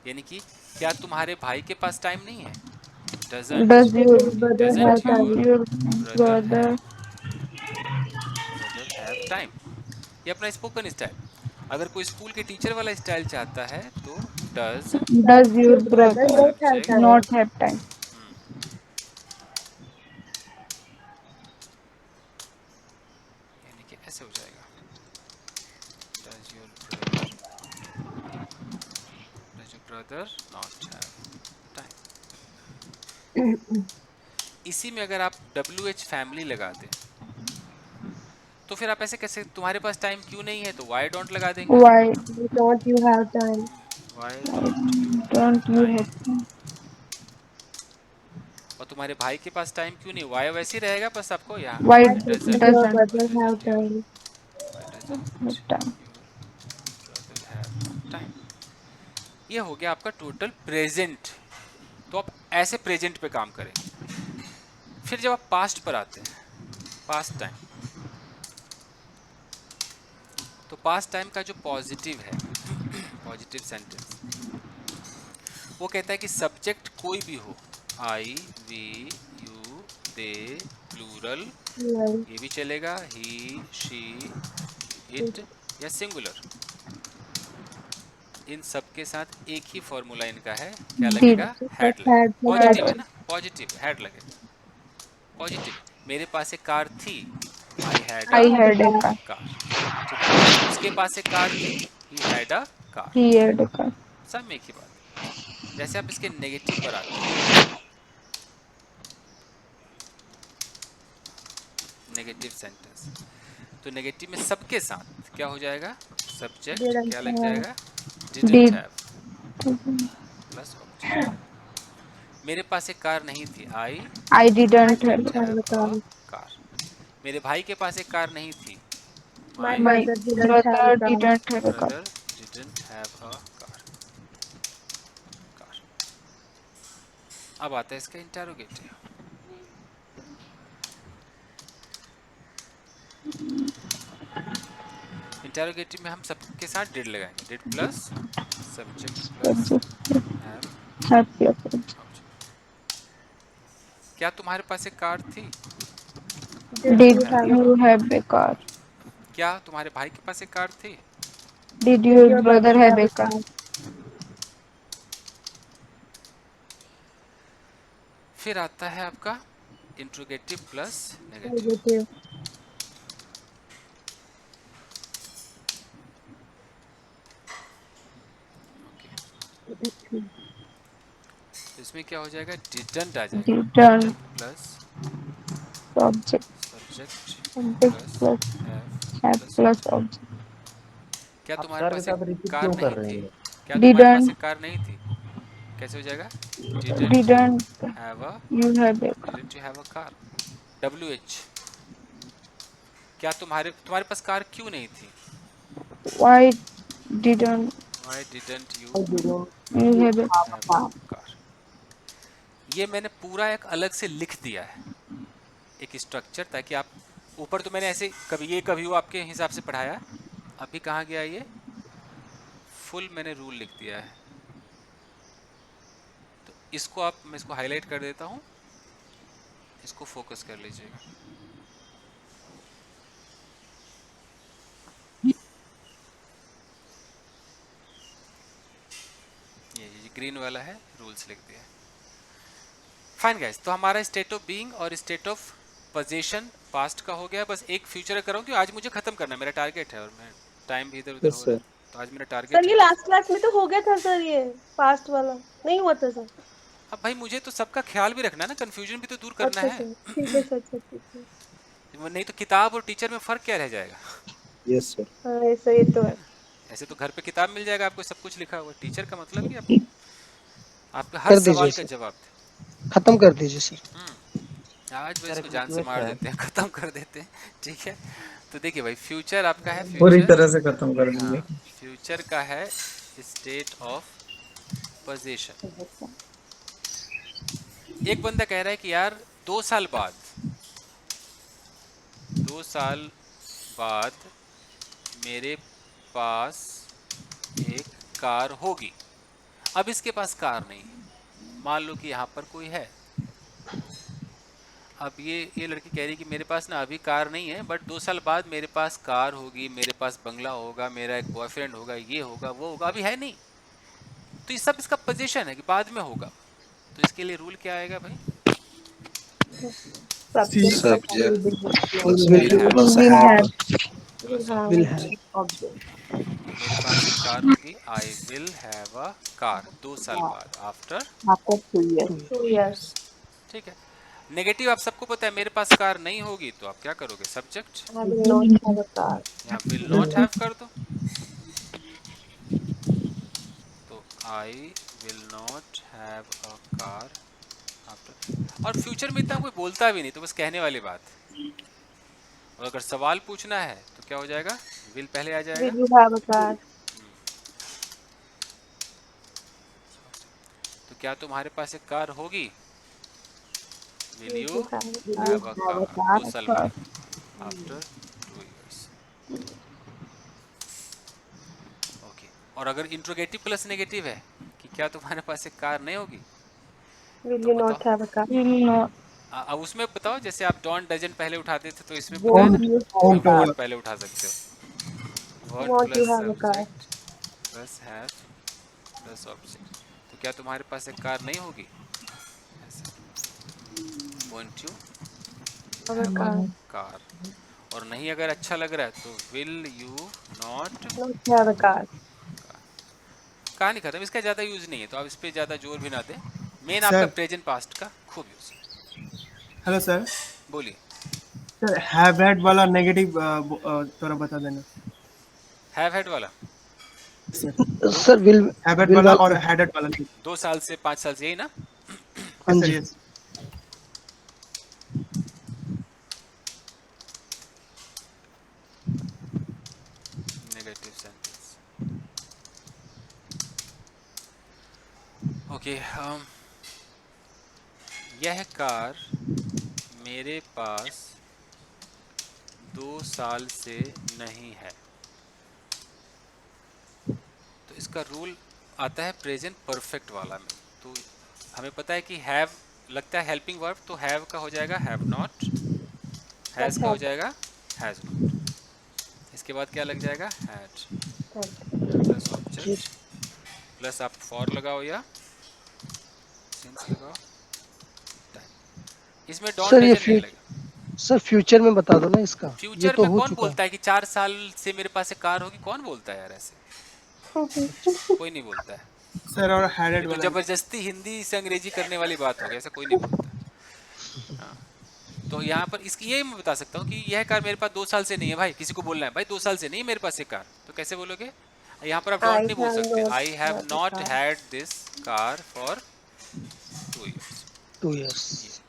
यानी कि क्या तुम्हारे भाई के पास टाइम नहीं है? Does your brother have time? ये अपना स्पोकन स्टाइल। अगर कोई स्कूल के टीचर वाला स्टाइल चाहता है तो does your brother not have time? यानी कि ऐसे हो जाएगा, does your brother not have time? इसी में अगर आप WH फैमिली लगा दें तो फिर आप ऐसे कैसे, तुम्हारे पास टाइम क्यों नहीं है, तो why don't लगा देंगे। Why don't you have time? Why don't you have time? और तुम्हारे भाई के पास टाइम क्यों नहीं, वाई वैसे ही रहेगा, बस आपको यहाँ Why doesn't have time? ये हो गया आपका टोटल प्रेजेंट। तो आप ऐसे प्रेजेंट पे काम करेंगे। फिर जब आप पास्ट पर आते हैं, पास्ट टाइम, तो पास्ट टाइम का जो पॉजिटिव है, पॉजिटिव सेंटेंस, वो कहता है कि सब्जेक्ट कोई भी हो, आई, वी, यू, दे, प्लूरल, ये भी चलेगा, ही, शी, इट या सिंगुलर, इन सब के साथ एक ही फॉर्मूला इनका है, क्या लगेगा? हेड लगेगा। पॉजिटिव है ना, पॉजिटिव हेड लगेगा। पॉजिटिव, मेरे पास एक कार थी, आई हैड अ कार। उसके पास एक कार थी, ही हैड अ कार। सब में एक ही बात। जैसे आप इसके नेगेटिव पर आते हैं, नेगेटिव सेंटेंस, तो नेगेटिव में सबके साथ क्या हो जाएगा? सब्जेक्ट क्या लग जाएगा? Didn't have plus object. मेरे पास एक कार नहीं थी, I didn't have have a car. Car. मेरे भाई के पास एक कार नहीं थी, My My brother didn't have a brother car. didn't have a car. brother didn't have a car। अब आता है इसका इंटरोगेटिव। इंटरोगेटिव में हम सबके साथ डिड लगाएंगे, did plus subject plus Have a car. क्या तुम्हारे पास एक कार थी? Did you have a car? क्या तुम्हारे भाई के पास एक कार थी? Did your brother have a car? फिर आता है आपका इंट्रोगेटिव प्लस नेगेटिव। Negative. तो इसमें क्या हो जाएगा, डिडंट आ जाएगा, Didn't plus subject subject plus plus have plus object. क्या आप तुम्हारे सर के पास साथ एक रिपीट कार क्यों कर नहीं रहे थी? हैं? क्या तुम्हारे पास Didn't एक कार नहीं थी? कैसे हो जाएगा, didn't have a, you have a car? Didn't you have a car. WH, क्या तुम्हारे पास कार क्यों नहीं थी? Why didn't why didn't you you have a have a car. ये मैंने पूरा एक अलग से लिख दिया है, एक स्ट्रक्चर, ताकि आप ऊपर तो मैंने ऐसे कभी वो आपके हिसाब से पढ़ाया, अभी कहाँ गया ये, फुल मैंने रूल लिख दिया है। तो इसको मैं इसको हाईलाइट कर देता हूँ, इसको फोकस कर लीजिएगा। ये ग्रीन वाला है, रूल्स लिख दिया। फाइन गाइस, तो हमारा स्टेट ऑफ बीइंग और स्टेट ऑफ पोजीशन पास्ट का हो गया। बस एक फ्यूचर करूँ कि आज मुझे खत्म करना, मेरा टारगेट है, और मैं टाइम भी इधर उधर हो रहा है, तो आज मेरा टारगेट सर ये है। लास्ट क्लास में तो हो गया था सर, ये पास्ट वाला नहीं हुआ था सर। अब भाई मुझे तो सबका ख्याल भी रखना है ना, कंफ्यूजन भी तो दूर करना अच्छा है। सर, ठीक है सर, अच्छा ठीक है। नहीं तो किताब और टीचर में फर्क क्या रह जाएगा? Yes sir. हाँ ऐसा ये तो है। ऐसे तो घर पे किताब मिल जाएगा आपको, सब कुछ लिखा हुआ। टीचर का मतलब कि आपके हर सवाल का जवाब दे। खत्म कर दीजिए सर। आज बस इसको जान से मार देते हैं, खत्म कर देते हैं, ठीक है। तो देखिए भाई, फ्यूचर आपका है, पूरी फ्यूचर तरह से खत्म कर देंगे। फ्यूचर का है स्टेट ऑफ पोजीशन। एक बंदा कह रहा है कि यार 2 साल बाद मेरे पास एक कार होगी। अब इसके पास कार नहीं है, मान लो कि यहाँ पर कोई है। अब ये लड़की कह रही है कि मेरे पास ना अभी कार नहीं है, बट 2 साल बाद मेरे पास कार होगी, मेरे पास बंगला होगा, मेरा एक बॉयफ्रेंड होगा, ये होगा वो होगा, अभी है नहीं। तो ये सब इसका पोजीशन है कि बाद में होगा। तो इसके लिए रूल क्या आएगा भाई? मेरे पास एक कार होगी, I will have a car 2 साल बाद, आफ्टर 2 years। ठीक है। नेगेटिव आप सबको पता है, मेरे पास कार नहीं होगी तो आप क्या करोगे, subject I will not have a car। यहाँ विल नॉट हैव कर दो, तो I will not have a car after. और फ्यूचर में इतना कोई बोलता भी नहीं, तो बस कहने वाली बात। और अगर सवाल पूछना है तो क्या हो जाएगा, विल पहले आ जाएगा। Will you have a car? तो क्या तुम्हारे पास एक कार होगी, will you have a car 2 साल बाद, आफ्टर 2 years। ओके। और अगर इंट्रोगेटिव प्लस नेगेटिव है कि क्या तुम्हारे पास एक कार नहीं होगी, Will you not have a car? Will not अब उसमें बताओ, जैसे आप डॉन डजंट पहले उठाते थे, तो इसमें बताया ना, वॉन्ट पहले उठा सकते हो। Want Want you plus have a car? Subject plus have plus object. तो क्या तुम्हारे पास एक कार नहीं होगी, want you Have a car? Car. और नहीं अगर अच्छा लग रहा है तो will you not Not have a car। कहानी खत्म, इसका ज़्यादा यूज नहीं है, तो आप इस पे ज़्यादा जोर भी ना दें। मेन आपका प्रेजेंट पास्ट का खूब यूज। Hello sir. बोलिए सर हैव हैड वाला नेगेटिव थोड़ा बता देना। हैव हैड वाला सर विल हैव हैड वाला और हैड हैड वाला 2 साल से 5 साल से, यही ना? हाँ जी नेगेटिव सेंटेंस। ओके, यह कार मेरे पास 2 साल से नहीं है। तो इसका रूल आता है प्रेजेंट परफेक्ट वाला में। तो हमें पता है कि हैव लगता है हेल्पिंग वर्ब, तो हैव का हो जाएगा हैव नॉट, हैज़ का हो जाएगा हैज़ नॉट, इसके बाद क्या लग जाएगा हैड प्लस ऑब्जेक्ट प्लस आप फॉर लगाओ या सिंस लगाओ, इसमें डॉट सर ये डजंट नहीं लगेगा। सर फ्यूचर में बता दो ना इसका, ये फ्यूचर तो में हो कौन चुका। बोलता है कि 4 साल से मेरे पास एक कार होगी? कौन बोलता है यार ऐसे? कोई नहीं बोलता है। सर। और ये हैडेड तो वाला जबरदस्ती हिंदी से अंग्रेजी करने वाली बात हो गई, ऐसा कोई नहीं बोलता। हाँ। तो यहाँ पर इसकी ये मैं बता सकता हूँ कि यह कार मेरे पास 2 साल से नहीं है। भाई किसी को बोलना है भाई 2 साल से नहीं है मेरे पास ये कार, तो कैसे बोलोगे? यहाँ पर आप डॉट नहीं बोल सकते। आई have not had this car for 2 years। 2 years।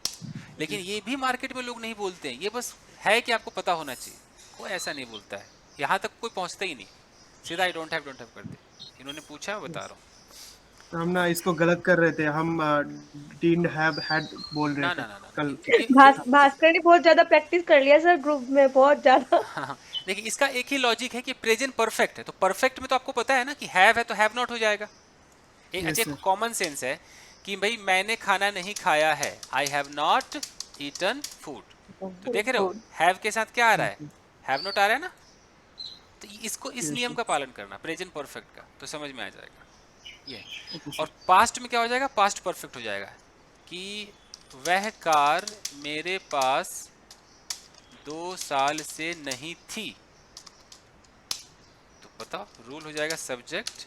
लेकिन ये भी मार्केट में लोग नहीं बोलते हैं, ये बस है कि आपको पता होना चाहिए। कोई ऐसा नहीं बोलता है, यहाँ तक कोई पहुँचता ही नहीं, सीधा आई डोंट हैव कर दे। इन्होंने पूछा, बता रहा हूँ। हम ना इसको गलत कर रहे थे, हम डिडंट हैव हैड बोल रहे ना थे ना ना ना, कल। भास्कर ने बहुत ज्यादा प्रैक्टिस कर लिया सर ग्रुप में, बहुत ज्यादा। हाँ, देखिए इसका एक ही लॉजिक है कि प्रेजेंट परफेक्ट है, तो परफेक्ट में तो आपको पता है ना कि हैव है तो हैव नॉट हो जाएगा। एक अच्छा कॉमन सेंस है कि भाई मैंने खाना नहीं खाया है, I have not eaten food. तो देख रहे हो हैव के साथ क्या आ रहा है? हैव नॉट आ रहा है ना। तो इसको इस नियम का पालन करना प्रेजेंट परफेक्ट का, तो समझ में आ जाएगा ये। और पास्ट में क्या हो जाएगा? पास्ट परफेक्ट हो जाएगा कि वह कार मेरे पास 2 साल से नहीं थी। तो बताओ रूल हो जाएगा subject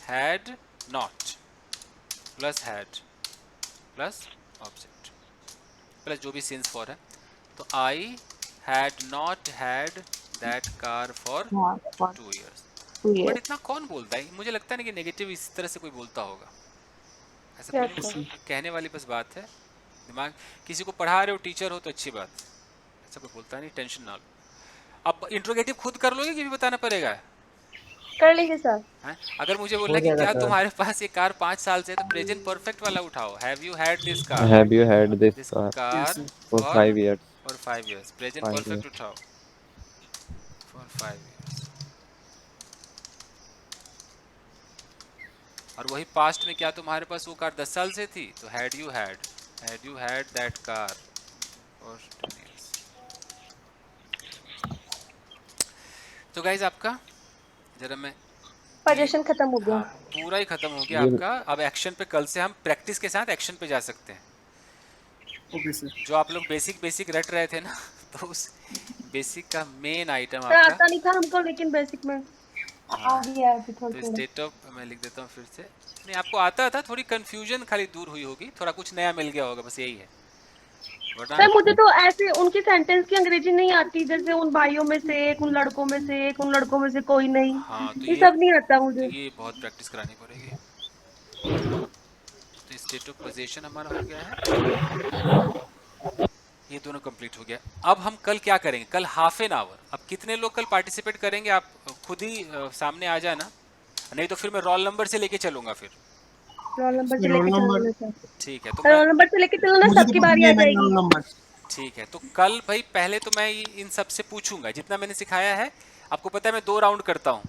had not plus had plus object plus जो भी सिंस फॉर है। तो I had not had that car for 2 years। But इतना कौन बोलता है? मुझे लगता नहीं कि नेगेटिव इस तरह से कोई बोलता होगा, ऐसा कोई नहीं बोलता। कहने वाली बस बात है, दिमाग किसी को पढ़ा रहे हो, टीचर हो तो अच्छी बात, ऐसा कोई बोलता नहीं, टेंशन ना लो। अब इंट्रोगेटिव खुद कर लोगे कि भी बताना पड़ेगा? कर लेंगे सर। अगर मुझे बोलना कि क्या तुम्हारे पास ये कार 5 साल से है, तो प्रेजेंट परफेक्ट वाला उठाओ, have you had this car, have you had this car for 5 years। और 5 years, प्रेजेंट 5 परफेक्ट years। उठाओ फॉर 5 years। और वही पास्ट में क्या तुम्हारे पास वो कार 10 साल से थी, तो had you had that car और 10 years। तो गाइज आपका जरा मैं पजेशन खत्म हो गया। पूरा ही खत्म हो गया आपका। अब एक्शन पे कल से हम प्रैक्टिस के साथ एक्शन पे जा सकते हैं। जो आप लोग बेसिक रट रहे थे ना, तो उस बेसिक का मेन आइटम आपका आता नहीं था हमको, लेकिन बेसिक में आ गया अभी तो स्टेट ऑफ, मैं लिख देता हूँ फिर से। नहीं आपको आता था, थोड़ी कंफ्यूजन खाली दूर हुई होगी, थोड़ा कुछ नया मिल गया होगा, बस यही है। सर मुझे तो ऐसे उनकी सेंटेंस की अंग्रेजी नहीं आती, जैसे उन भाइयों में से एक, उन लड़कों में से एक, उन लड़कों में से कोई नहीं। हाँ, तो ये सब नहीं आता मुझे। तो ये बहुत प्रैक्टिस करानी पड़ेगी। तो स्टेट ऑफ पोजीशन हमारा हो गया है, ये दोनों कंप्लीट हो गया। अब हम कल क्या करेंगे? कल हाफ एन आवर। अब कितने लोग कल पार्टिसिपेट करेंगे? आप खुद ही सामने आ जाना, नहीं तो फिर मैं रोल नंबर से लेके चलूंगा। फिर रोल नंबर से लेके चलना सर। ठीक है, तो रोल नंबर से लेके चलना, सबकी बारी आ जाएगी। ठीक है, तो कल भाई पहले तो मैं इन सब से पूछूंगा, जितना मैंने सिखाया है आपको पता है मैं 2 राउंड करता हूँ,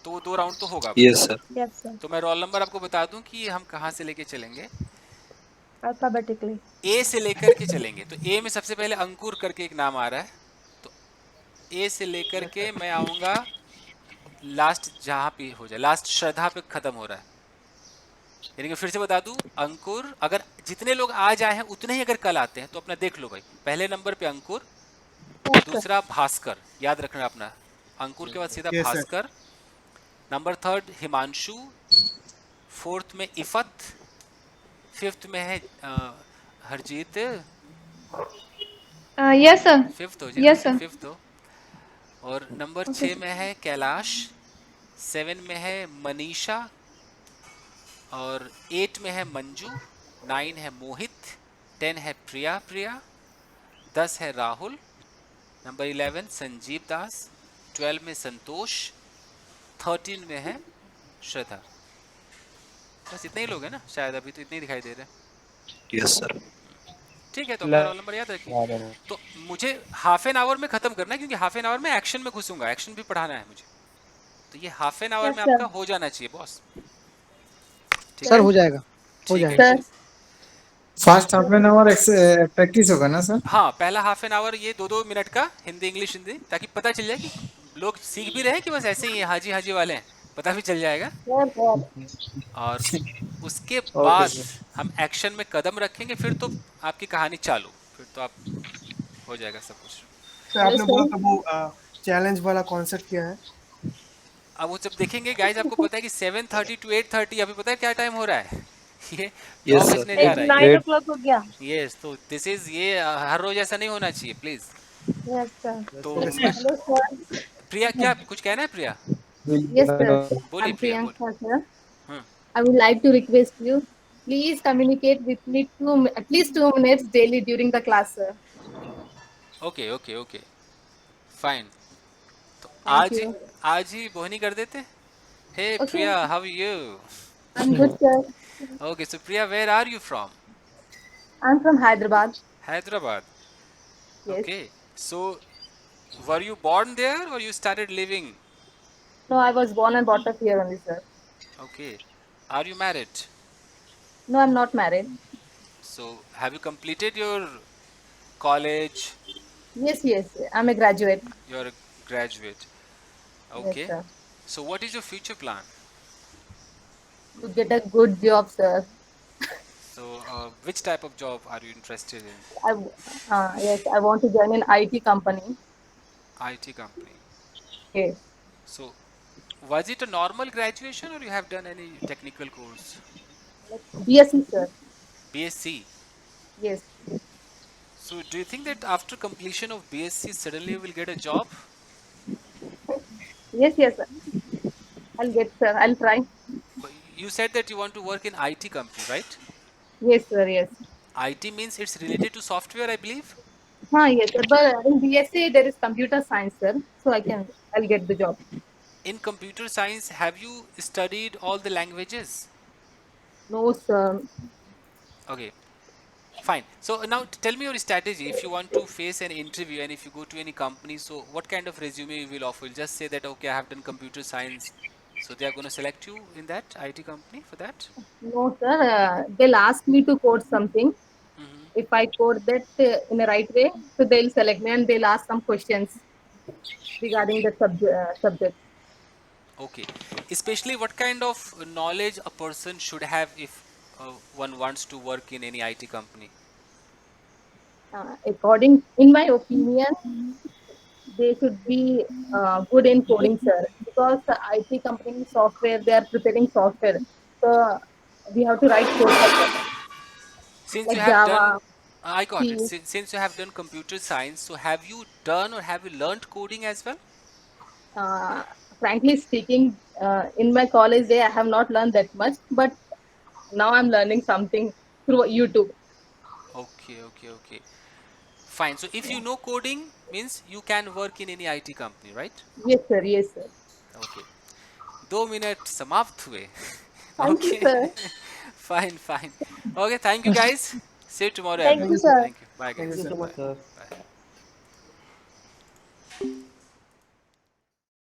तो वो 2 राउंड तो होगा। Yes sir. तो मैं रोल नंबर आपको बता दूं कि हम कहाँ से लेके चलेंगे। अल्फाबेटिकली ए से लेकर के चलेंगे। तो ए में सबसे पहले अंकुर करके एक नाम आ रहा है, तो ए से लेकर के मैं आऊंगा लास्ट, जहाँ पे हो जाए लास्ट श्रद्धा पे खत्म हो रहा है। यानी कि फिर से बता दूं, अंकुर, अगर जितने लोग आज आए हैं उतने ही अगर कल आते हैं तो अपना देख लो भाई। पहले नंबर पे अंकुर, दूसरा भास्कर, याद रखना अपना, अंकुर के बाद सीधा भास्कर। नंबर 3 हिमांशु, 4th में इफत, 5th में है हरजीत। Yes sir. 5th हो जाए, 5th हो। और नंबर 6 में है कैलाश, 7 में है मनीषा, और 8 में है मंजू, 9 है मोहित, 10 है प्रिया, 10 है राहुल, नंबर 11 संजीव दास, 12 में संतोष, 13 में है श्रद्धा। बस इतने ही लोग हैं ना शायद, अभी तो इतने ही दिखाई दे रहे हैं। Yes sir. ठीक है, तो अपना रोल नंबर याद रखिए। तो मुझे हाफ एन आवर में खत्म करना है, क्योंकि हाफ एन आवर में एक्शन में घुसूंगा, एक्शन भी पढ़ाना है मुझे, तो ये हाफ एन आवर में आपका हो जाना चाहिए बॉस। सर हो जाएगा, हो जाएगा। First half an hour practice होगा ना सर? हाँ, पहला हाफ एन आवर ये 2-2 मिनट का हिंदी इंग्लिश हिंदी, ताकि पता चल जाए कि लोग सीख भी रहे हैं कि बस ऐसे ही हाजी हाजी वाले हैं, पता भी चल जाएगा। और उसके बाद हम एक्शन में कदम रखेंगे, फिर तो आपकी कहानी चालू, फिर तो आप हो जाएगा सब कुछ। सर आपने बोला था वो चैलेंज वाला कॉन्सेप्ट क्या है? अब वो जब देखेंगे गाइस, आपको पता है कि 7:30 to 8:30, अभी पता है क्या टाइम हो रहा है? ये Yes, sir. बजने जा रहा है। 9 o'clock हो गया। यस, तो दिस इज, ये हर रोज ऐसा नहीं होना चाहिए प्लीज। Yes sir. तो हेलो सर। प्रिया, क्या कुछ कहना है प्रिया? Yes sir. बोलिए I'm Priya, Priyanka sir. Hmm. I would like to request you, please communicate with me at least 2 minutes daily during the class sir. Okay okay okay fine. तो Thank you. आज ही बोहनी कर देते। Hey Priya, how are you? I'm good sir. Okay, so Priya, where are you from? I'm from Hyderabad. Hyderabad. Yes. Okay, so were you born there or you started living? No, I was born and brought up here only sir. Okay, are you married? No, I'm not married. So have you completed your college? Yes, yes. I'm a graduate. You're a graduate. Okay. Yes sir. So what is your future plan? To get a good job sir. So which type of job are you interested in? Yes, I want to join an IT company. IT company. Yes. So was it a normal graduation or you have done any technical course? BSc sir. BSc. Yes. So do you think that after completion of BSc suddenly you will get a job? Yes, yes sir. I'll get sir. I'll try. But you said that you want to work in IT company, right? Yes sir. Yes. IT means it's related to software, I believe. Yes sir. But in BSc there is computer science sir, so I'll get the job. In computer science, have you studied all the languages? No sir. Okay, fine. So now tell me your strategy. If you want to face an interview and if you go to any company, so what kind of resume you will offer? You'll just say that, okay, I have done computer science, so they are going to select you in that IT company for that? No sir. They'll ask me to code something. If I code that in a right way, so they'll select me and they'll ask some questions regarding the subject. Okay. Especially what kind of knowledge a person should have if one wants to work in any IT company? In my opinion, they should be good in coding, sir. Because the IT company software, they are preparing software, so we have to write code for them. Since Like you have Java. done, I got C. it. Since you have done computer science, so have you done or have you learned coding as well? Frankly speaking, in my college day, I have not learned that much, but now I'm learning something through YouTube. Okay, okay, okay. Fine. So if you know coding, means you can work in any IT company, right? Yes, sir. Yes, sir. Okay. 2 minute समाप्त हुए. Thank you, sir. Fine, fine. Okay, thank you guys. See you tomorrow. Thank you, sir. Thank you. Bye, guys. Thank you so much, sir. Bye.